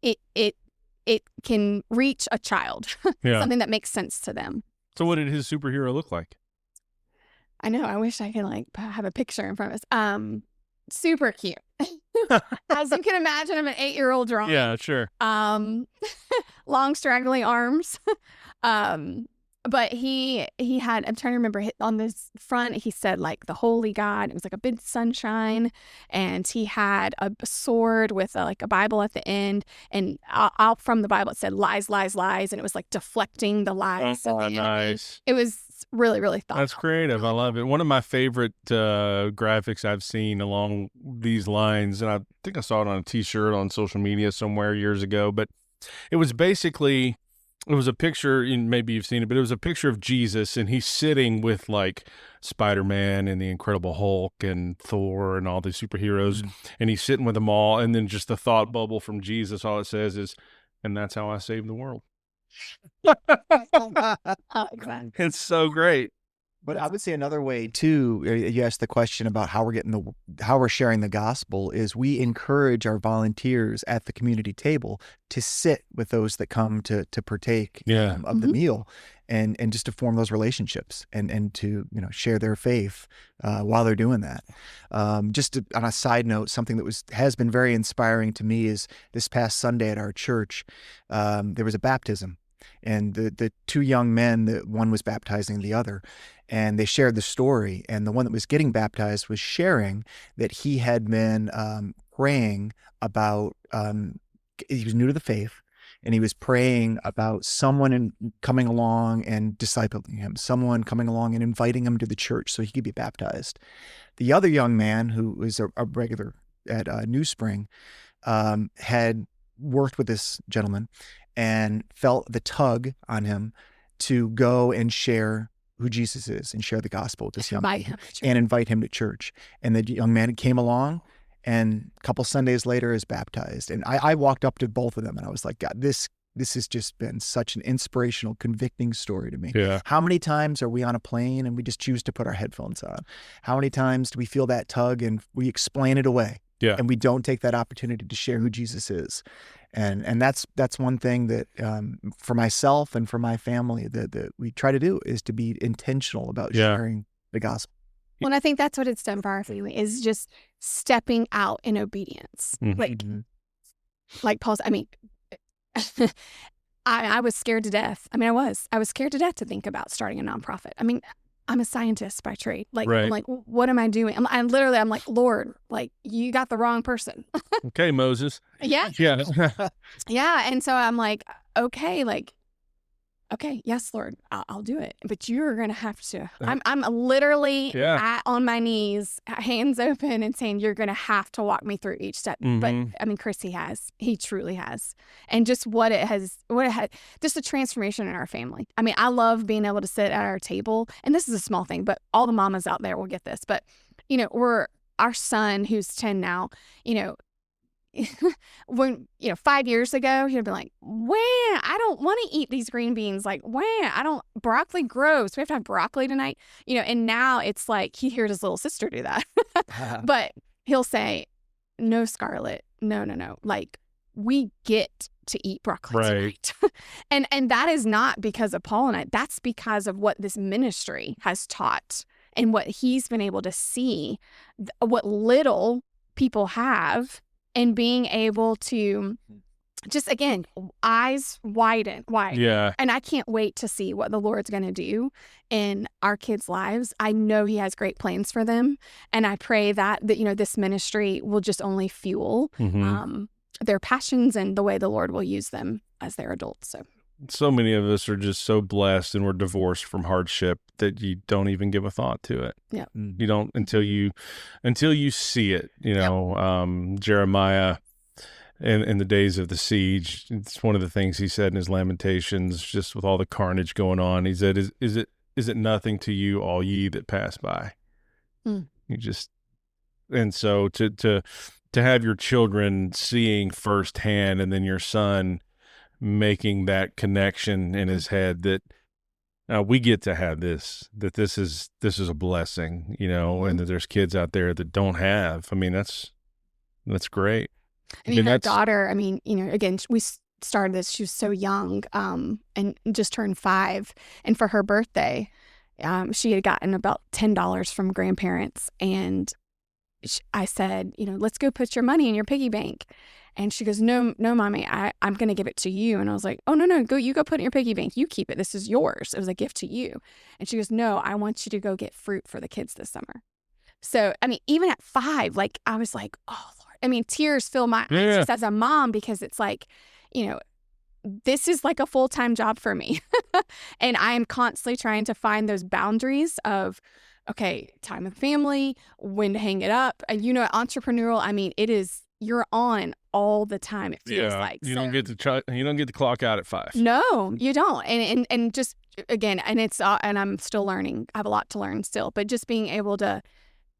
it can reach a child, something that makes sense to them. So what did his superhero look like? I know. I wish I could have a picture in front of us. Super cute. As you can imagine, I'm an 8-year-old drawing. Yeah, sure. Long straggly arms. But he had, I'm trying to remember, on this front, he said the holy God. It was like a big sunshine. And he had a sword with a Bible at the end. And out from the Bible, it said lies, lies, lies. And it was deflecting the lies. Oh, nice. It was it's really, really thoughtful. That's creative. I love it. One of my favorite graphics I've seen along these lines, and I think I saw it on a T-shirt on social media somewhere years ago, but it was basically, it was a picture, and maybe you've seen it, but it was a picture of Jesus, and he's sitting with like Spider-Man and the Incredible Hulk and Thor and all these superheroes, and he's sitting with them all, and then just the thought bubble from Jesus, all it says is, and that's how I saved the world. It's so great. But I would say another way too, you asked the question about how we're sharing the gospel, is we encourage our volunteers at the community table to sit with those that come to partake of the meal, and just to form those relationships and to share their faith while they're doing that. On a side note, something that has been very inspiring to me is this past Sunday at our church, there was a baptism. And the two young men, one was baptizing the other, and they shared the story. And the one that was getting baptized was sharing that he had been praying about, he was new to the faith, and he was praying about someone coming along and discipling him, someone coming along and inviting him to the church so he could be baptized. The other young man, who was a regular at New Spring, had worked with this gentleman and felt the tug on him to go and share who Jesus is and share the gospel with this young man and invite him to church. And the young man came along, and a couple Sundays later is baptized. And I walked up to both of them, and I was like, God, this has just been such an inspirational, convicting story to me. Yeah. How many times are we on a plane and we just choose to put our headphones on? How many times do we feel that tug and we explain it away? Yeah. And we don't take that opportunity to share who Jesus is. And that's one thing that for myself and for my family that we try to do, is to be intentional about sharing the gospel. Well, and I think that's what it's done for our family, is just stepping out in obedience. Like Paul's, I was scared to death. I was scared to death to think about starting a nonprofit. I'm a scientist by trade. I'm like, what am I doing? I'm like, Lord, like, you got the wrong person. Okay, Moses. Yeah. Yeah. Yeah. And so I'm like, okay, yes, Lord, I'll do it. But you're going to have to. I'm literally on my knees, hands open, and saying, you're going to have to walk me through each step. But Chris, he truly has. And just what it has, just a transformation in our family. I love being able to sit at our table, and this is a small thing, but all the mamas out there will get this. But, our son, who's 10 now, when 5 years ago he'd be like, I don't want to eat these green beans, like, broccoli gross, we have to have broccoli tonight, and now it's like he hears his little sister do that. But he'll say, no, Scarlett, no, like, we get to eat broccoli tonight. and that is not because of Paul and I, that's because of what this ministry has taught and what he's been able to see, what little people have. And being able to just, again, eyes wide. Yeah. And I can't wait to see what the Lord's going to do in our kids' lives. I know he has great plans for them. And I pray that this ministry will just only fuel their passions and the way the Lord will use them as their adults. So many of us are just so blessed, and we're divorced from hardship that you don't even give a thought to it. Yeah. You don't until you see it. Jeremiah in the days of the siege, it's one of the things he said in his Lamentations, just with all the carnage going on. He said, is it nothing to you, all ye that pass by? And so to have your children seeing firsthand, and then your son making that connection in his head that we get to have this is a blessing, and that there's kids out there that don't have. That's great. Our daughter, again, we started this, she was so young, and just turned 5. And for her birthday, she had gotten about $10 from grandparents. And I said, let's go put your money in your piggy bank. And she goes, no, Mommy, I'm going to give it to you. And I was like, oh, no, you go put it in your piggy bank. You keep it. This is yours. It was a gift to you. And she goes, no, I want you to go get fruit for the kids this summer. So, even at 5, like, I was like, oh, Lord. Tears fill my eyes just as a mom, because it's like, this is like a full-time job for me. And I am constantly trying to find those boundaries of, okay, time with family, when to hang it up. And entrepreneurial, I mean, you're on all the time, it feels like. You don't get to clock out at 5. No, you don't. And just again, and it's and I'm still learning. I have a lot to learn still, but just being able to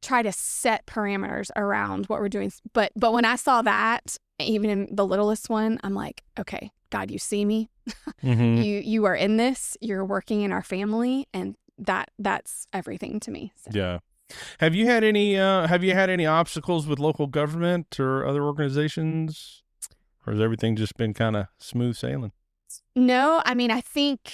try to set parameters around what we're doing. But when I saw that, even in the littlest one, I'm like, okay, God, you see me. Mm-hmm. You are in this. You're working in our family, and that's everything to me. So. Yeah. Have you had any obstacles with local government or other organizations, or has everything just been kind of smooth sailing? No, I mean, I think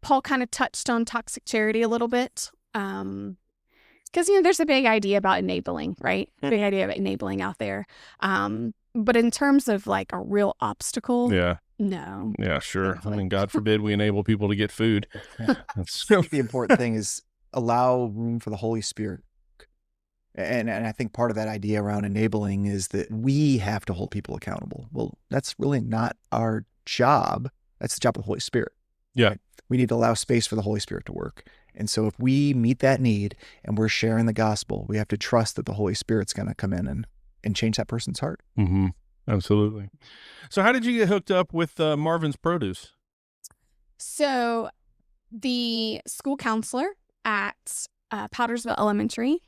Paul kind of touched on toxic charity a little bit, because there's a big idea about enabling, right? Big idea of enabling out there, but in terms of like a real obstacle, no. Yeah, sure. Definitely. I mean, God forbid we enable people to get food. That's the important thing is allow room for the Holy Spirit. And I think part of that idea around enabling is that we have to hold people accountable. Well, that's really not our job. That's the job of the Holy Spirit. Yeah. Right? We need to allow space for the Holy Spirit to work. And so if we meet that need and we're sharing the gospel, we have to trust that the Holy Spirit's going to come in and change that person's heart. Mm-hmm. Absolutely. So how did you get hooked up with Marvin's Produce? So the school counselor at Powdersville Elementary,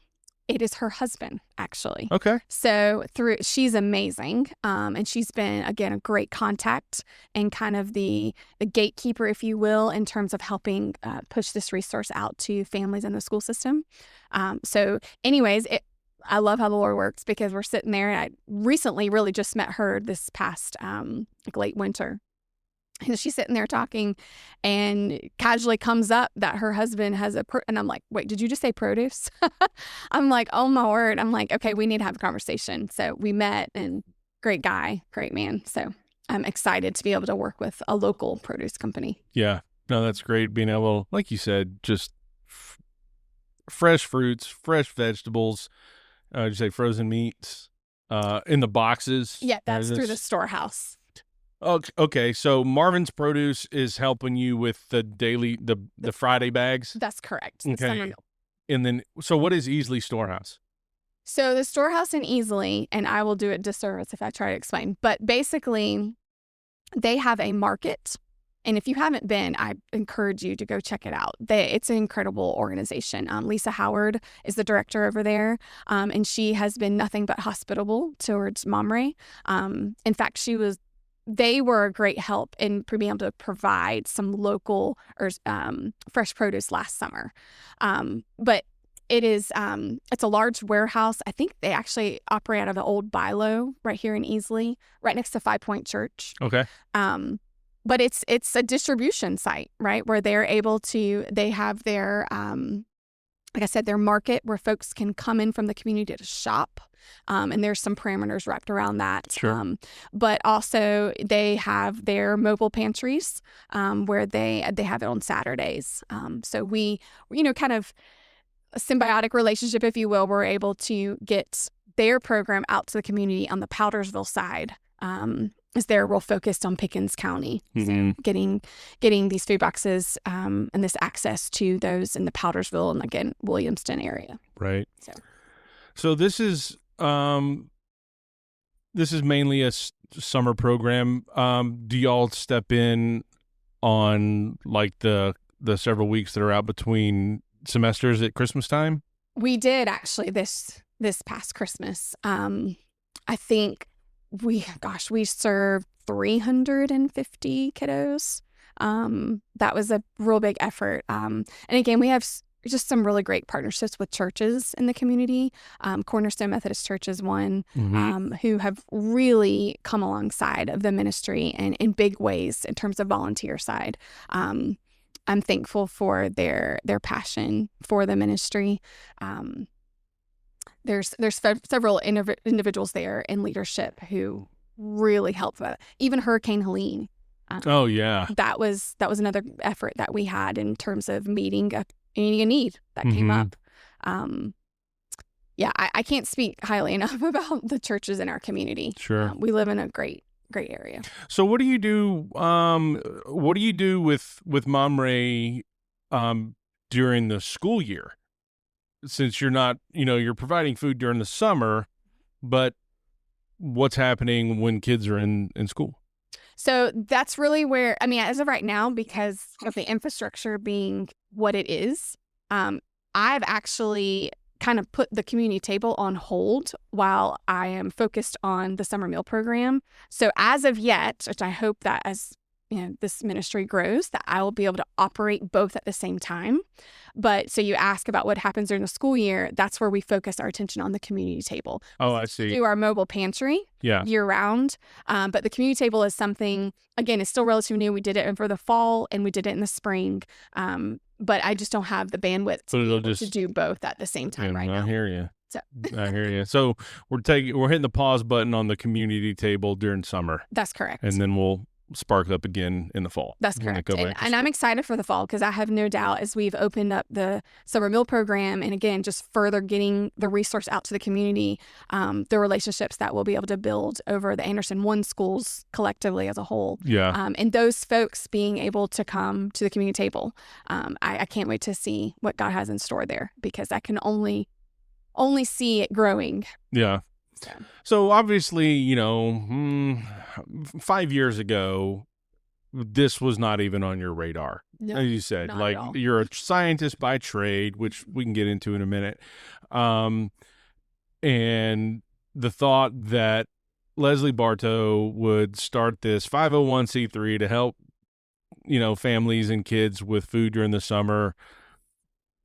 it is her husband, actually. Okay. So she's amazing. And she's been, again, a great contact and kind of the gatekeeper, if you will, in terms of helping push this resource out to families in the school system. So anyways, I love how the Lord works, because we're sitting there, and I recently really just met her this past late winter. And she's sitting there talking, and casually comes up that her husband has and I'm like, wait, did you just say produce? I'm like, oh my word. I'm like, okay, we need to have a conversation. So we met, and great guy, great man. So I'm excited to be able to work with a local produce company. Yeah, no, that's great. Being able, like you said, just fresh fruits, fresh vegetables, you say frozen meats, in the boxes. Yeah, that's through the storehouse. Okay, so Marvin's Produce is helping you with the Friday bags? That's correct. Okay. And then, so what is Easley Storehouse? So the storehouse in Easley, and I will do it disservice if I try to explain, but basically they have a market. And if you haven't been, I encourage you to go check it out. It's an incredible organization. Lisa Howard is the director over there, and she has been nothing but hospitable towards Mamre. In fact, they were a great help in being able to provide some local or fresh produce last summer. But it's a large warehouse. I think they actually operate out of the old Bartow right here in Easley, right next to 5 Point Church. Okay. But it's a distribution site, right, where they have their, like I said, their market where folks can come in from the community to shop. And there's some parameters wrapped around that. Sure. But also they have their mobile pantries where they have it on Saturdays. So we, kind of a symbiotic relationship, if you will, we're able to get their program out to the community on the Powdersville side. Is they're real focused on Pickens County, mm-hmm. So getting these food boxes and this access to those in the Powdersville and again Williamston area. Right. So this is mainly a summer program. Do y'all step in on like the several weeks that are out between semesters at Christmas time? We did actually this past Christmas. I think we served 350 kiddos. That was a real big effort. And again, we have just some really great partnerships with churches in the community. Cornerstone Methodist Church is one, mm-hmm. Who have really come alongside of the ministry and in big ways in terms of volunteer side. I'm thankful for their passion for the ministry. There's several individuals there in leadership who really helped with it. Even Hurricane Helene. Oh yeah, that was another effort that we had in terms of meeting a need that mm-hmm. came up. I can't speak highly enough about the churches in our community. Sure, we live in a great great area. So what do you do? What do you do with Mamre during the school year? Since you're not, you're providing food during the summer, but what's happening when kids are in school? So that's really where, I mean, as of right now, because of the infrastructure being what it is, I've actually kind of put the community table on hold while I am focused on the summer meal program. So as of yet, which I hope that as this ministry grows, that I will be able to operate both at the same time. But so you ask about what happens during the school year, that's where we focus our attention on the community table. Oh, I see. We do our mobile pantry year round. But the community table is something, again, it's still relatively new. We did it over the fall and we did it in the spring. But I just don't have the bandwidth to do both at the same time right now. I hear you. So. I hear you. So we're hitting the pause button on the community table during summer. That's correct. And then we'll spark up again in the fall. That's correct. And I'm excited for the fall because I have no doubt as we've opened up the summer meal program and again, just further getting the resource out to the community, the relationships that we'll be able to build over the Anderson One schools collectively as a whole. Yeah. And those folks being able to come to the community table. I can't wait to see what God has in store there because I can only see it growing. Yeah. So obviously, 5 years ago, this was not even on your radar. No, as you said, not at all. You're a scientist by trade, which we can get into in a minute. And the thought that Leslie Barto would start this 501c3 to help, families and kids with food during the summer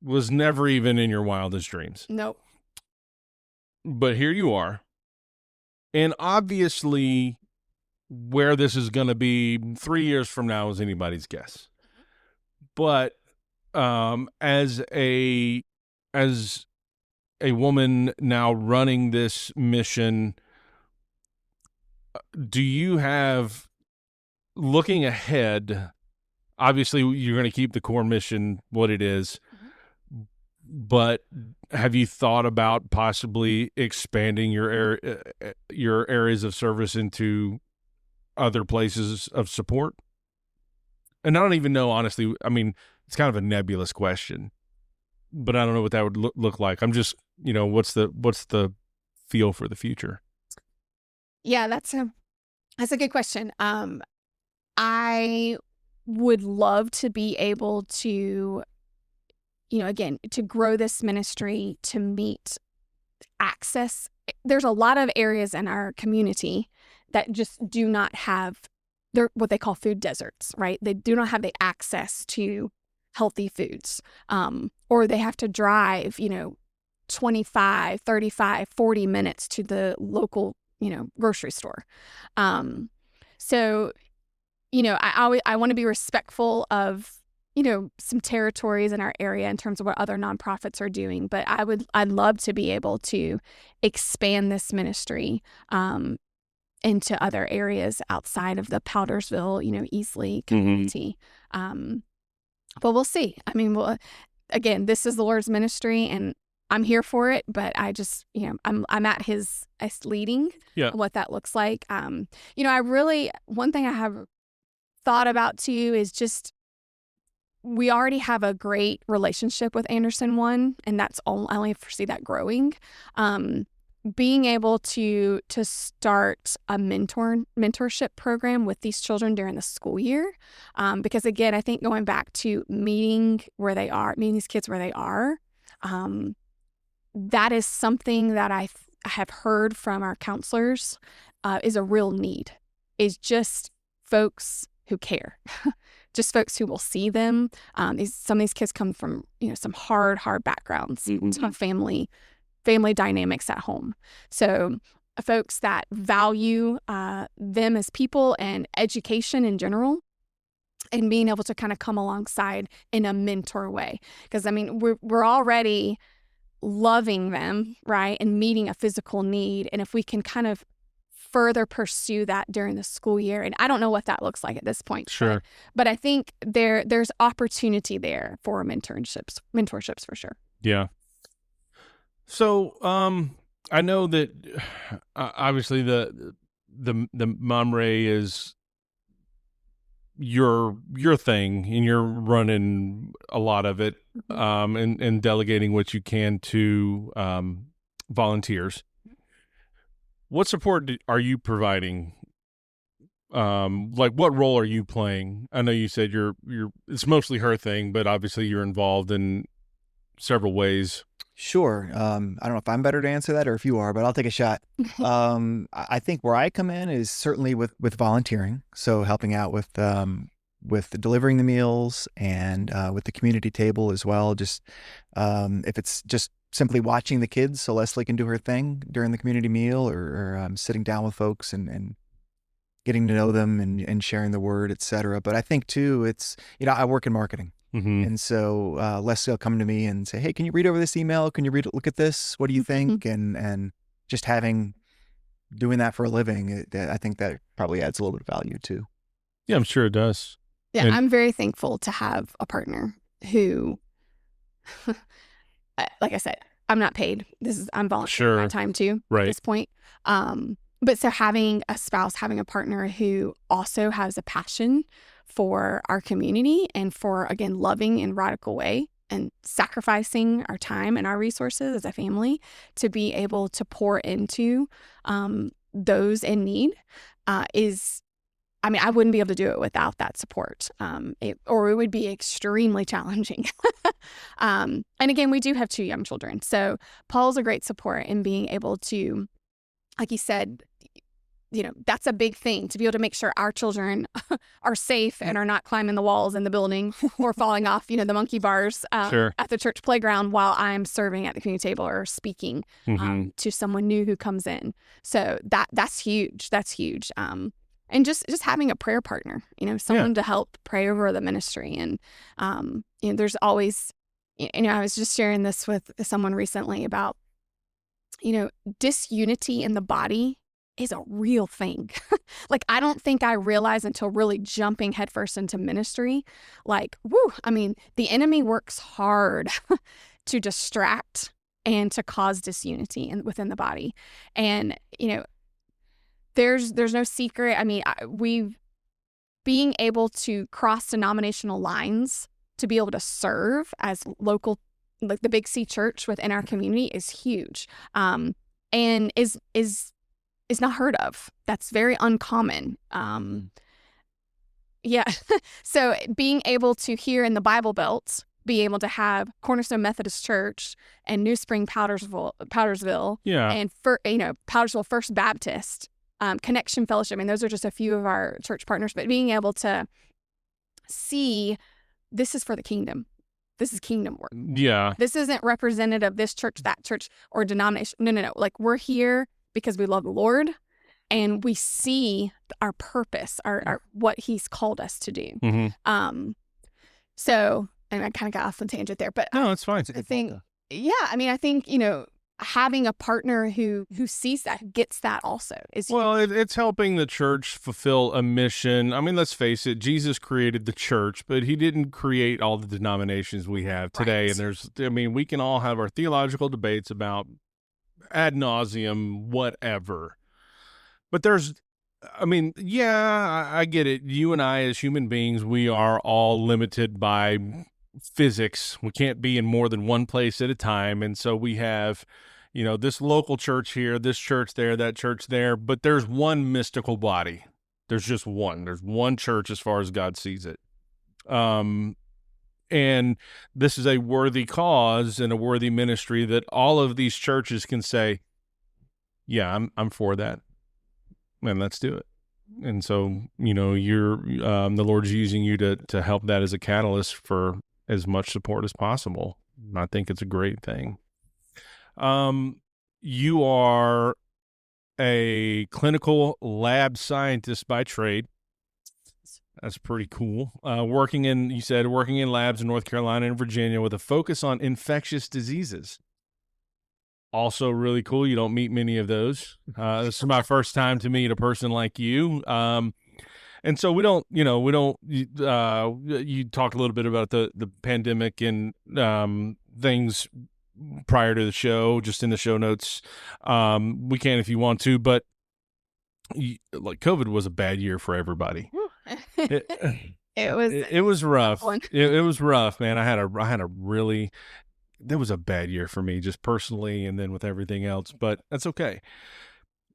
was never even in your wildest dreams. Nope. But here you are. And obviously, where this is going to be 3 years from now is anybody's guess. But as a woman now running this mission, do you have, looking ahead, obviously you're going to keep the core mission what it is, but have you thought about possibly expanding your areas of service into other places of support? And I don't even know, honestly. I mean, it's kind of a nebulous question, but I don't know what that would look like. I'm just, what's the feel for the future? Yeah, that's a good question. I would love to be able to, again, to grow this ministry, to meet access. There's a lot of areas in our community that just do not have what they call food deserts, right? They do not have the access to healthy foods, or they have to drive, 25, 35, 40 minutes to the local, grocery store. So, I want to be respectful of some territories in our area in terms of what other nonprofits are doing. But I'd love to be able to expand this ministry into other areas outside of the Powdersville, Easley community. Mm-hmm. But we'll see. I mean, again, this is the Lord's ministry and I'm here for it, but I just, I'm at his leading what that looks like. One thing I have thought about too is just, we already have a great relationship with Anderson One, and I only foresee that growing. Being able to start a mentorship program with these children during the school year, because again, I think going back to meeting these kids where they are, that is something that I have heard from our counselors is a real need. Is just folks who care. Just folks who will see them. Some of these kids come from, some hard backgrounds, some family dynamics at home. So folks that value them as people and education in general, and being able to kind of come alongside in a mentor way. Because, I mean, we're already loving them, right, and meeting a physical need. And if we can kind of further pursue that during the school year. And I don't know what that looks like at this point. Sure. But I think there's opportunity there for mentorships for sure. Yeah. So I know that obviously the Mamre is your thing, and you're running a lot of it, and delegating what you can to volunteers. What support are you providing? Like, what role are you playing? I know you said you're it's mostly her thing, but obviously you're involved in several ways. Sure. I don't know if I'm better to answer that or if you are, but I'll take a shot. I think where I come in is certainly with volunteering, so helping out with delivering the meals and with the community table as well. Just if it's just simply watching the kids, so Leslie can do her thing during the community meal, or sitting down with folks and getting to know them and sharing the word, etc. But I think too, it's, I work in marketing. And so Leslie will come to me and say, hey, can you read over this email? Can you look at this? What do you think? And just doing that for a living, I think that probably adds a little bit of value too. Yeah, I'm sure it does. Yeah, I'm very thankful to have a partner who, like I said, I'm not paid. I'm volunteering my time too at this point. But so having a spouse, having a partner who also has a passion for our community and for, again, loving in a radical way and sacrificing our time and our resources as a family to be able to pour into those in need I wouldn't be able to do it without that support, or it would be extremely challenging. And again, we do have 2 young children. So Paul's a great support in being able to, like he said, that's a big thing, to be able to make sure our children are safe and are not climbing the walls in the building or falling off, the monkey bars at the church playground while I'm serving at the community table or speaking to someone new who comes in. So that's huge. That's huge. And just having a prayer partner, someone to help pray over the ministry. And, there's always, I was just sharing this with someone recently about, disunity in the body is a real thing. Like, I don't think I realized until really jumping headfirst into ministry, the enemy works hard to distract and to cause disunity within the body. And, there's no secret. Being able to cross denominational lines to be able to serve as local, like the Big C church within our community, is huge. And is not heard of. That's very uncommon. So being able to, here in the Bible Belt, be able to have Cornerstone Methodist Church and New Spring Powdersville, and Powdersville First Baptist, Connection Fellowship. Those are just a few of our church partners. But being able to see, this is for the kingdom. This is kingdom work. Yeah. This isn't representative of this church, that church, or denomination. No. Like, we're here because we love the Lord and we see our purpose, our what He's called us to do. So, and I kind of got off the tangent there, but no, it's fine. I think, I think, having a partner who sees that, who gets that also is it's helping the church fulfill a mission. Let's face it, Jesus created the church, but He didn't create all the denominations we have today. Right. And we can all have our theological debates about ad nauseum, whatever. But I get it. You and I, as human beings, we are all limited by physics. We can't be in more than one place at a time. And so we have, this local church here, this church there, that church there. But there's one mystical body. There's just one. There's one church as far as God sees it. And this is a worthy cause and a worthy ministry that all of these churches can say, yeah, I'm for that. And let's do it. And so, you're the Lord's using you to help that as a catalyst for as much support as possible. I think it's a great thing. You are a clinical lab scientist by trade. That's pretty cool. Working in labs in North Carolina and Virginia with a focus on infectious diseases. Also really cool. You don't meet many of those. This is my first time to meet a person like you. And so you talked a little bit about the pandemic and things prior to the show, just in the show notes. We can if you want to, but like COVID was a bad year for everybody. It was rough. It was rough, man. I had a really, that was a bad year for me, just personally, and then with everything else. But that's okay.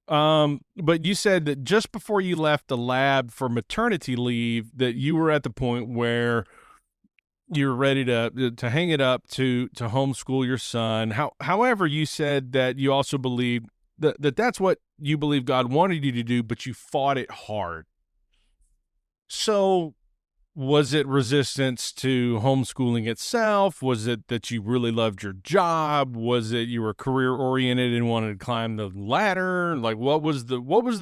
But you said that just before you left the lab for maternity leave, that you were at the point where you're ready to hang it up to homeschool your son. However, you said that you also believe that's what you believe God wanted you to do, but you fought it hard. So was it resistance to homeschooling itself? Was it that you really loved your job? Was it you were career oriented and wanted to climb the ladder? Like, what was the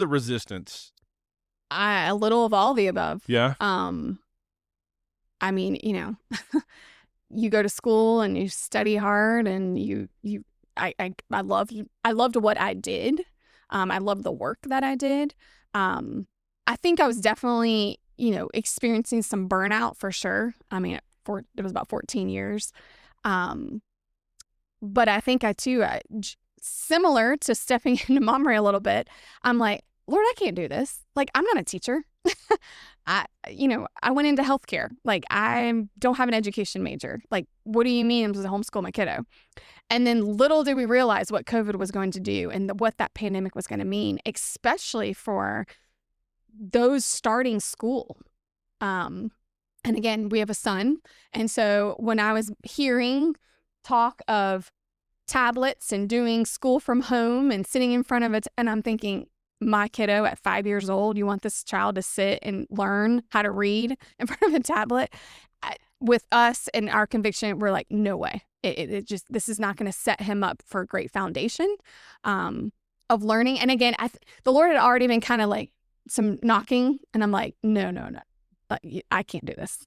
resistance? A little of all the above. Yeah. I mean, you go to school and you study hard, and I loved what I did. I loved the work that I did. I think I was definitely, experiencing some burnout for sure. I mean, it was about 14 years. But I think similar to stepping into Mamre a little bit, I'm like, Lord, I can't do this. Like, I'm not a teacher. I went into healthcare. Like, I don't have an education major. Like, what do you mean I'm supposed to homeschool my kiddo? And then little did we realize what COVID was going to do and what that pandemic was going to mean, especially for those starting school. And again, we have a son. And so when I was hearing talk of tablets and doing school from home and sitting in front of it, and I'm thinking, my kiddo at 5 years old, you want this child to sit and learn how to read in front of a tablet? With us and our conviction, we're like, no way. This is not going to set him up for a great foundation of learning. And again, the Lord had already been kind of like some knocking, and I'm like, no. I can't do this.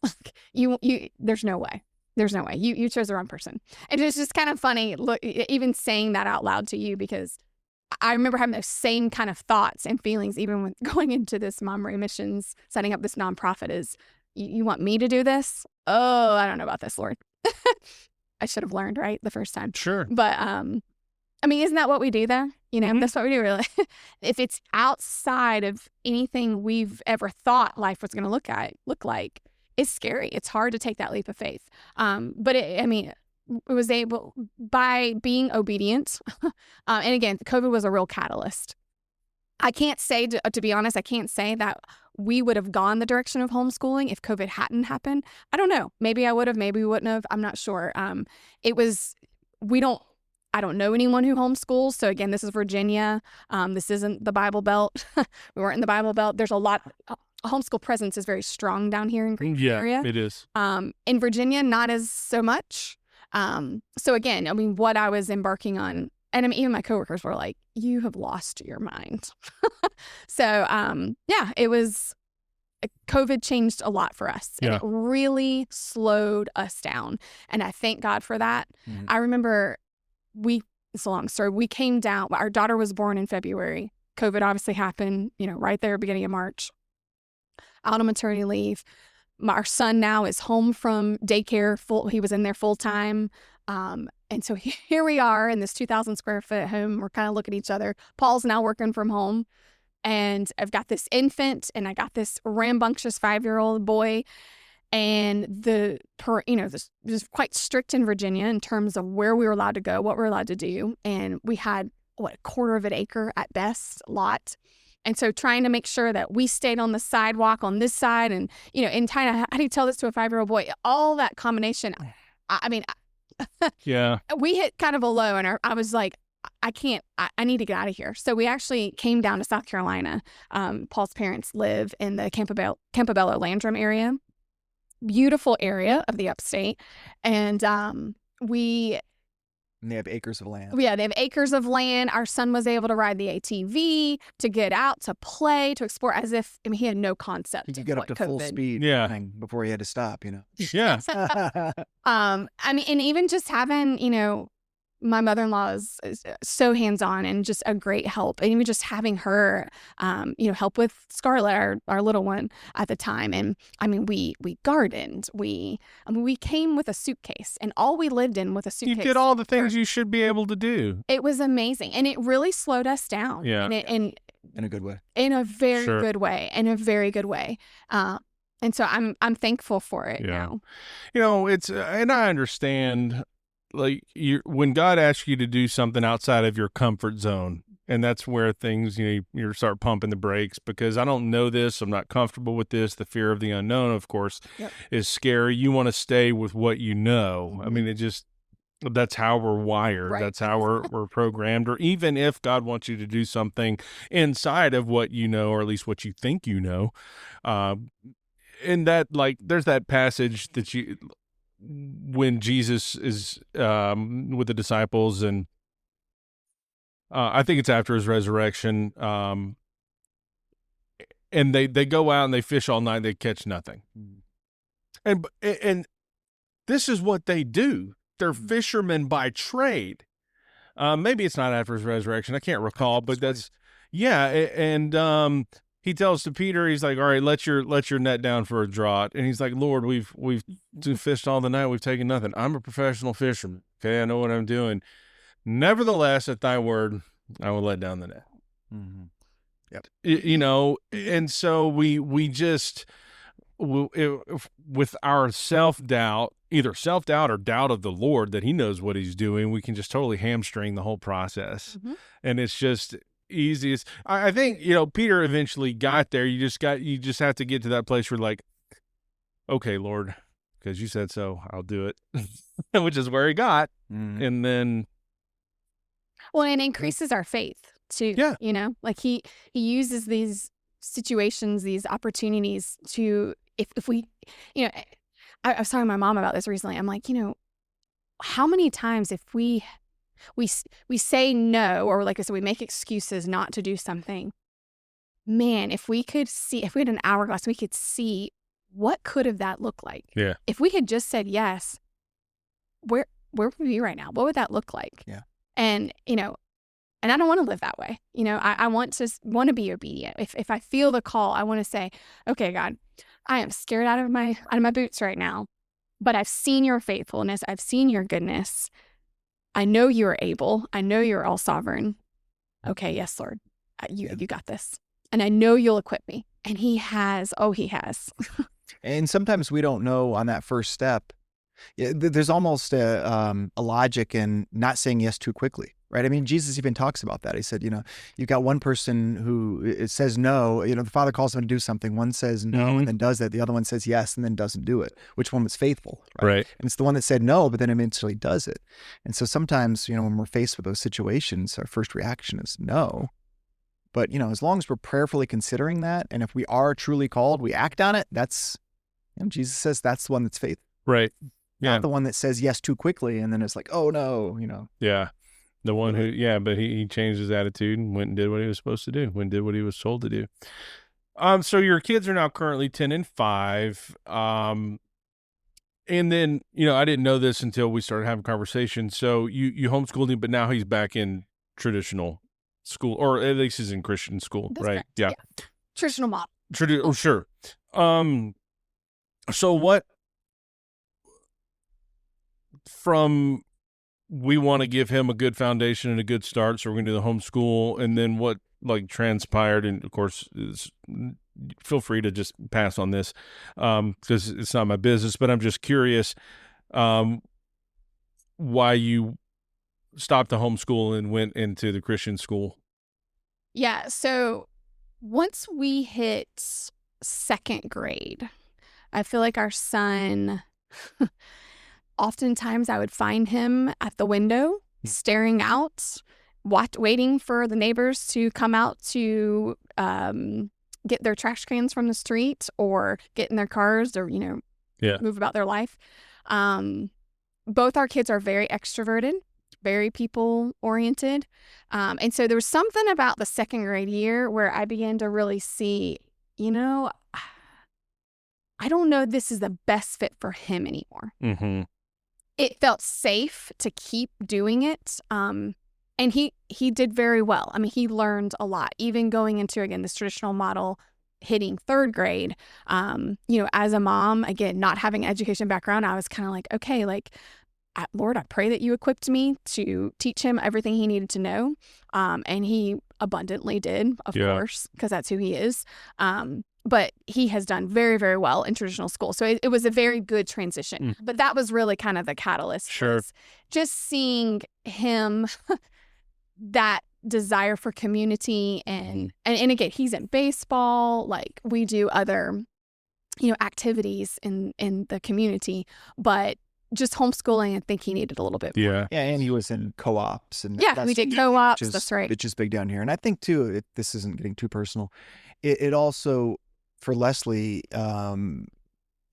There's no way. There's no way. You chose the wrong person. And it's just kind of funny, even saying that out loud to you, because I remember having those same kind of thoughts and feelings, even when going into this Mamre Missions, setting up this nonprofit. Is you want me to do this? Oh, I don't know about this, Lord. I should have learned, right, the first time. Sure. But I mean, isn't that what we do though? That's what we do, really. If it's outside of anything we've ever thought life was going to look like, it's scary. It's hard to take that leap of faith. But it was able, by being obedient. And again, COVID was a real catalyst. I can't say, to be honest, I can't say that we would have gone the direction of homeschooling if COVID hadn't happened. I don't know. Maybe I would have, maybe we wouldn't have. I'm not sure. I don't know anyone who homeschools. So again, this is Virginia. This isn't the Bible Belt. We weren't in the Bible Belt. There's a lot. Homeschool presence is very strong down here in Green area. Yeah, it is. In Virginia, not as so much. So again, I mean, what I was embarking on, and I mean, even my coworkers were like, you have lost your mind. So, it was, COVID changed a lot for us, and it really slowed us down. And I thank God for that. Mm-hmm. I remember it's a long story. We came down, our daughter was born in February. COVID obviously happened, right there, beginning of March. Out on maternity leave. Our son now is home from daycare. He was in there full time. And so here we are in this 2,000 square foot home. We're kind of looking at each other. Paul's now working from home. And I've got this infant, and I got this rambunctious 5-year-old boy. And this was quite strict in Virginia in terms of where we were allowed to go, what we were allowed to do. And we had, a quarter of an acre at best lot. And so trying to make sure that we stayed on the sidewalk on this side, and, and kind of, how do you tell this to a 5-year-old boy? All that combination. Yeah. We hit kind of a low, and I was like, I can't, I need to get out of here. So we actually came down to South Carolina. Paul's parents live in the Campobello Landrum area. Beautiful area of the upstate. And they have acres of land. Yeah, they have acres of land. Our son was able to ride the ATV, to get out, to play, to explore, as if he had no concept. He could get up to full speed before he had to stop, Yeah. And even just having, my mother-in-law is so hands-on and just a great help. And even just having her, help with Scarlett, our little one at the time. And we gardened. We came with a suitcase, and all we lived in with a suitcase. You did all the things you should be able to do. It was amazing. And it really slowed us down. Yeah. And In a good way. In a very Sure. good way. In a very good way. And so I'm thankful for it now. It's and I understand, like, when God asks you to do something outside of your comfort zone, and that's where things, you start pumping the brakes, because I don't know this, I'm not comfortable with this. The fear of the unknown, of course, is scary. You want to stay with what you know. I mean, that's how we're wired. Right. That's how we're programmed. Or even if God wants you to do something inside of what you know, or at least what you think you know, and that, like, there's that passage that when Jesus is with the disciples, and I think it's after his resurrection, and they go out and they fish all night, they catch nothing, and this is what they do. They're fishermen by trade. Maybe it's not after his resurrection, I can't recall, but that's and he tells to Peter, he's like, all right, let your net down for a draught. And he's like, Lord, we've fished all the night, we've taken nothing. I'm a professional fisherman. Okay, I know what I'm doing. Nevertheless, at thy word, I will let down the net. Mm-hmm. Yep. And so we just, with our self-doubt, either self-doubt or doubt of the Lord that he knows what he's doing, we can just totally hamstring the whole process. Mm-hmm. And it's just easiest. I think, Peter eventually got there. You just have to get to that place where, like, okay, Lord, because you said so, I'll do it, which is where he got. Mm-hmm. And then, well, and it increases our faith too. Yeah. Like he uses these situations, these opportunities to, if we, I was talking to my mom about this recently. I'm like, how many times if we say no, or like I said, we make excuses not to do something. Man, if we had an hourglass, we could see what could have that looked like. Yeah. If we had just said yes, where would we be right now? What would that look like? Yeah. And, and I don't want to live that way. I want to be obedient. If I feel the call, I want to say, okay, God, I am scared out of my boots right now, but I've seen your faithfulness. I've seen your goodness. I know you are able. I know you're all sovereign. Okay, yes, Lord, you got this. And I know you'll equip me. And he has. Oh, he has. And sometimes we don't know on that first step. There's almost a logic in not saying yes too quickly, right? I mean, Jesus even talks about that. He said, you've got one person who it says no. The Father calls them to do something. One says no and then does it. The other one says yes and then doesn't do it. Which one was faithful, right? And it's the one that said no, but then eventually does it. And so sometimes, when we're faced with those situations, our first reaction is no. But, as long as we're prayerfully considering that, and if we are truly called, we act on it, that's, Jesus says that's the one that's faithful. Right. Yeah. Not the one that says yes too quickly and then it's like, oh no, Yeah. The one who, but he changed his attitude and went and did what he was supposed to do, went and did what he was told to do. So your kids are now currently 10 and 5. And then, I didn't know this until we started having conversations. So you homeschooled him, but now he's back in traditional school, or at least he's in Christian school, That's right? correct. Yeah. Traditional model. Oh, sure. So what, from, we want to give him a good foundation and a good start, so we're going to do the homeschool, and then what, like, transpired, and of course, feel free to just pass on this, because it's not my business, but I'm just curious, why you stopped the homeschool and went into the Christian school. Yeah, so once we hit second grade, I feel like our son, oftentimes I would find him at the window, staring out, waiting for the neighbors to come out to get their trash cans from the street or get in their cars or, move about their life. Both our kids are very extroverted, very people-oriented. And so there was something about the second grade year where I began to really see, I don't know this is the best fit for him anymore. Mm-hmm. It felt safe to keep doing it. And he did very well. I mean, he learned a lot, even going into, again, this traditional model, hitting third grade. As a mom, again, not having an education background, I was kind of like, okay, Lord, I pray that you equipped me to teach him everything he needed to know. And he abundantly did, of Yeah. course, because that's who he is. But he has done very, very well in traditional school. So it was a very good transition. But that was really kind of the catalyst. Sure. Was just seeing him, that desire for community. And again, he's in baseball. Like, we do other, activities in the community. But just homeschooling, I think he needed a little bit more. Yeah. Yeah, and he was in co-ops. And Yeah, we did co-ops. That's right. Which is big down here. And I think, too, this isn't getting too personal, it also, for Leslie,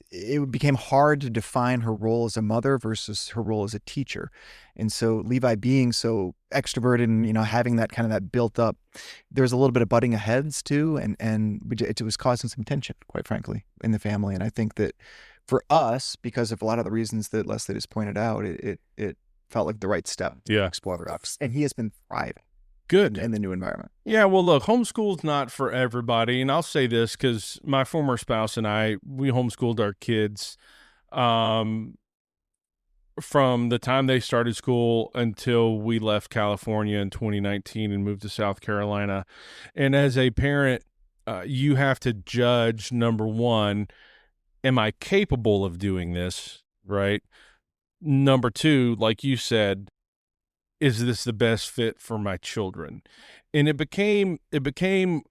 it became hard to define her role as a mother versus her role as a teacher. And so Levi being so extroverted and, having that built up, there's a little bit of butting of heads too. And it was causing some tension, quite frankly, in the family. And I think that for us, because of a lot of the reasons that Leslie just pointed out, it felt like the right step to explore the options. And he has been thriving. Good. In the new environment. Yeah, well, look, homeschool's not for everybody. And I'll say this because my former spouse and I, we homeschooled our kids from the time they started school until we left California in 2019 and moved to South Carolina. And as a parent, you have to judge, number one, am I capable of doing this, right? Number two, like you said, is this the best fit for my children? And it became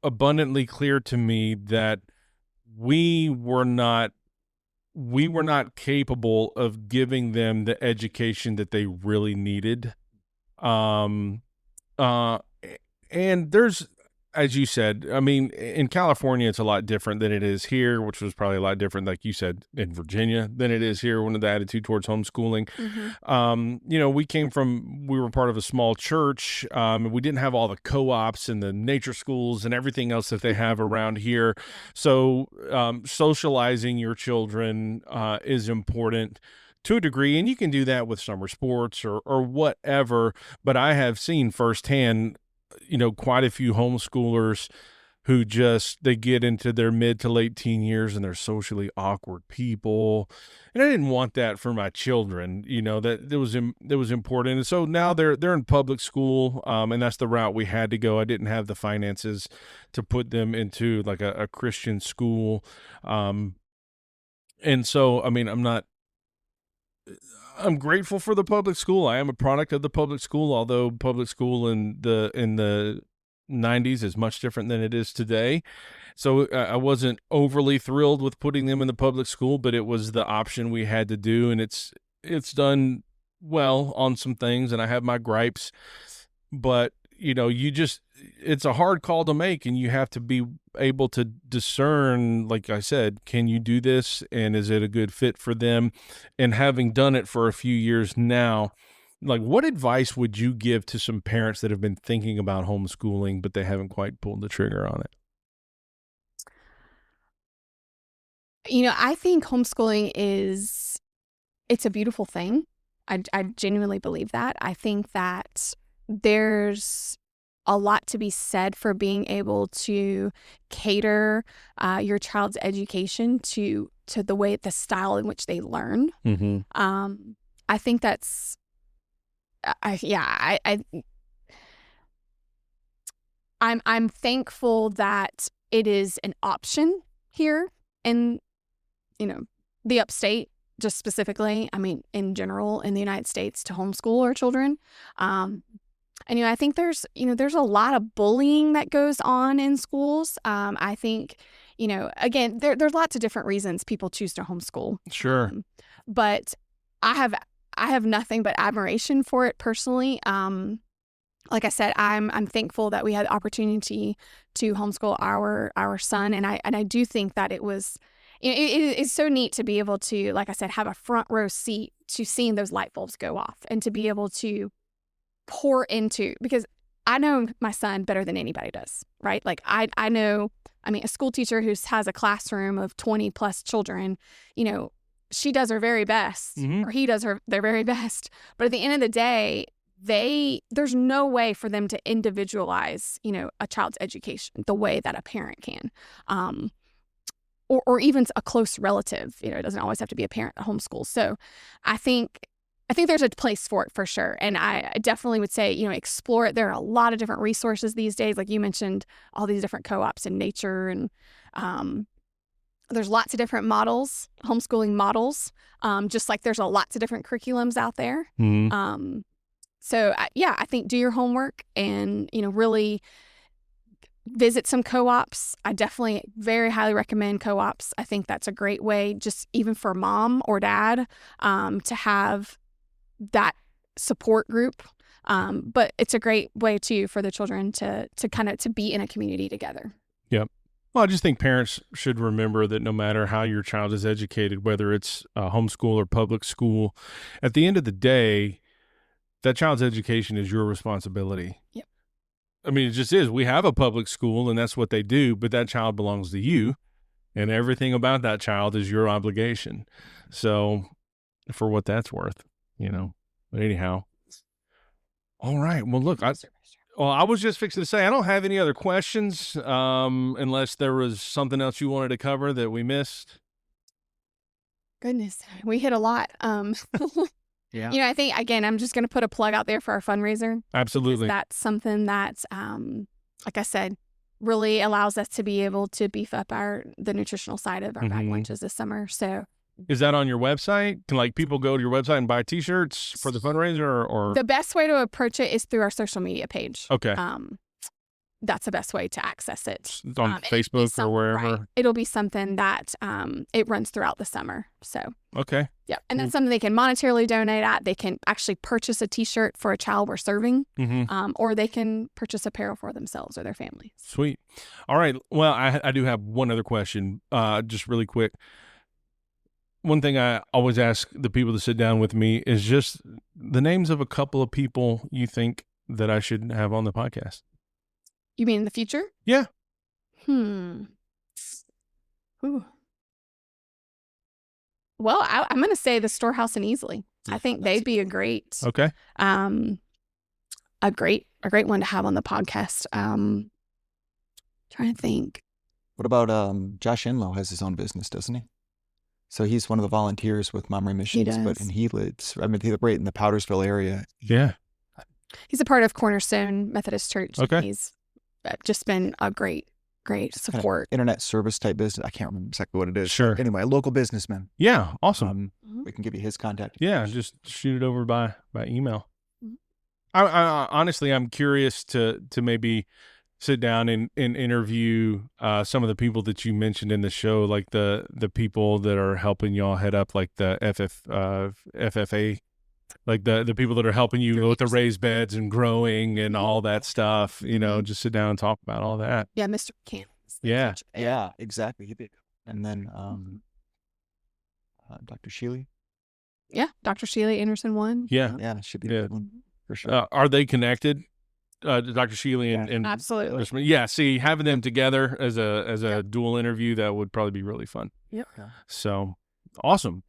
abundantly clear to me that we were not capable of giving them the education that they really needed. And there's, as you said, I mean, in California, it's a lot different than it is here, which was probably a lot different, like you said, in Virginia than it is here, one of the attitude towards homeschooling. Mm-hmm. We were part of a small church. We didn't have all the co-ops and the nature schools and everything else that they have around here. So socializing your children is important to a degree, and you can do that with summer sports or whatever. But I have seen firsthand, quite a few homeschoolers who they get into their mid to late teen years and they're socially awkward people. And I didn't want that for my children, that was important. And so now they're in public school, and that's the route we had to go. I didn't have the finances to put them into like a Christian school. And so, I mean, I'm grateful for the public school. I am a product of the public school, although public school in the 90s is much different than it is today. So I wasn't overly thrilled with putting them in the public school, but it was the option we had to do, and it's done well on some things, and I have my gripes, but it's a hard call to make, and you have to be able to discern, like I said, can you do this, and is it a good fit for them? And having done it for a few years now, like, what advice would you give to some parents that have been thinking about homeschooling, but they haven't quite pulled the trigger on it? I think homeschooling it's a beautiful thing. I genuinely believe that. I think that there's a lot to be said for being able to cater your child's education to the style in which they learn. Mm-hmm. I think that's, I'm thankful that it is an option here in, the upstate, just specifically. I mean, in general, in the United States, to homeschool our children. And, I think there's a lot of bullying that goes on in schools. I think, again, there's lots of different reasons people choose to homeschool. Sure. But I have nothing but admiration for it personally. Like I said, I'm thankful that we had the opportunity to homeschool our son, and I do think that it was, it's so neat to be able to, like I said, have a front row seat to seeing those light bulbs go off, and to be able to pour into, because I know my son better than anybody does, right? Like I know, a school teacher who has a classroom of 20 plus children, she does her very best, mm-hmm. or he does their very best. But at the end of the day, there's no way for them to individualize, a child's education the way that a parent can, or even a close relative. It doesn't always have to be a parent that homeschools. So I think I think there's a place for it for sure. And I definitely would say, explore it. There are a lot of different resources these days. Like you mentioned, all these different co-ops in nature, and there's lots of different models, homeschooling models, just like there's lots of different curriculums out there. Mm-hmm. So I think do your homework and, really visit some co-ops. I definitely very highly recommend co-ops. I think that's a great way, just even for mom or dad, to have that support group. But it's a great way too for the children to be in a community together. Yep. Well, I just think parents should remember that no matter how your child is educated, whether it's homeschool or public school, at the end of the day, that child's education is your responsibility. Yep. I mean, it just is. We have a public school and that's what they do, but that child belongs to you and everything about that child is your obligation. So for what that's worth, but anyhow. All right. Well, look, I was just fixing to say, I don't have any other questions unless there was something else you wanted to cover that we missed. Goodness, we hit a lot. Yeah. I think, again, I'm just going to put a plug out there for our fundraiser. Absolutely. That's something that, like I said, really allows us to be able to beef up the nutritional side of our bag lunches this summer. So, is that on your website? Can people go to your website and buy T-shirts for the fundraiser, or? The best way to approach it is through our social media page. Okay. That's the best way to access it. It's on Facebook or wherever. Right. It'll be something that it runs throughout the summer. So. Okay. Yeah, and that's something they can monetarily donate at. They can actually purchase a T-shirt for a child we're serving, or they can purchase apparel for themselves or their families. Sweet. All right. Well, I do have one other question, just really quick. One thing I always ask the people to sit down with me is just the names of a couple of people you think that I should have on the podcast. You mean in the future? Yeah. Ooh. Well, I'm going to say the Storehouse and Easley. I think they'd be a great, okay, a great one to have on the podcast. Trying to think. What about Josh Enlow has his own business, doesn't he? So he's one of the volunteers with Mamre Missions, and he lives, he's right in the Powdersville area. Yeah. He's a part of Cornerstone Methodist Church. Okay. He's just been a great support. Kind of internet service type business. I can't remember exactly what it is. Sure. Anyway, a local businessman. Yeah. Awesome. We can give you his contact. Yeah. Just shoot it over by email. I honestly, I'm curious to maybe sit down and interview some of the people that you mentioned in the show, like the people that are helping y'all head up, like the FFA, like the people that are helping you with the raised beds and growing and all that stuff, just sit down and talk about all that. Yeah, Mr. Camp. Yeah, exactly. And then Dr. Sheely. Yeah, Dr. Sheely Anderson one. Yeah, should be a good one for sure. Are they connected? Dr. Sheely and absolutely. Yeah, see, having them together as a dual interview, that would probably be really fun. Yep. Yeah. So awesome.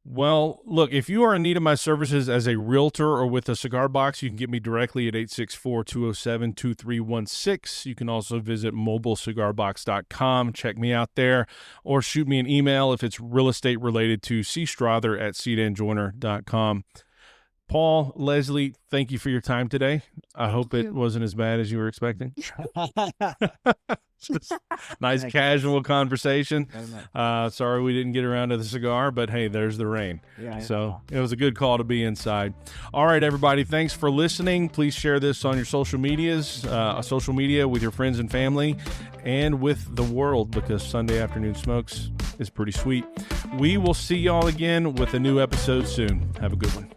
Well, look, if you are in need of my services as a realtor or with a cigar box, you can get me directly at 864-207-2316. You can also visit mobilecigarbox.com. Check me out there, or shoot me an email if it's real estate related to cstrother@cdanjoiner.com. Paul, Leslie, thank you for your time today. I hope it wasn't as bad as you were expecting. Nice casual conversation. Sorry we didn't get around to the cigar, but hey, there's the rain. So it was a good call to be inside. All right, everybody, thanks for listening. Please share this on your social media with your friends and family and with the world, because Sunday Afternoon Smokes is pretty sweet. We will see y'all again with a new episode soon. Have a good one.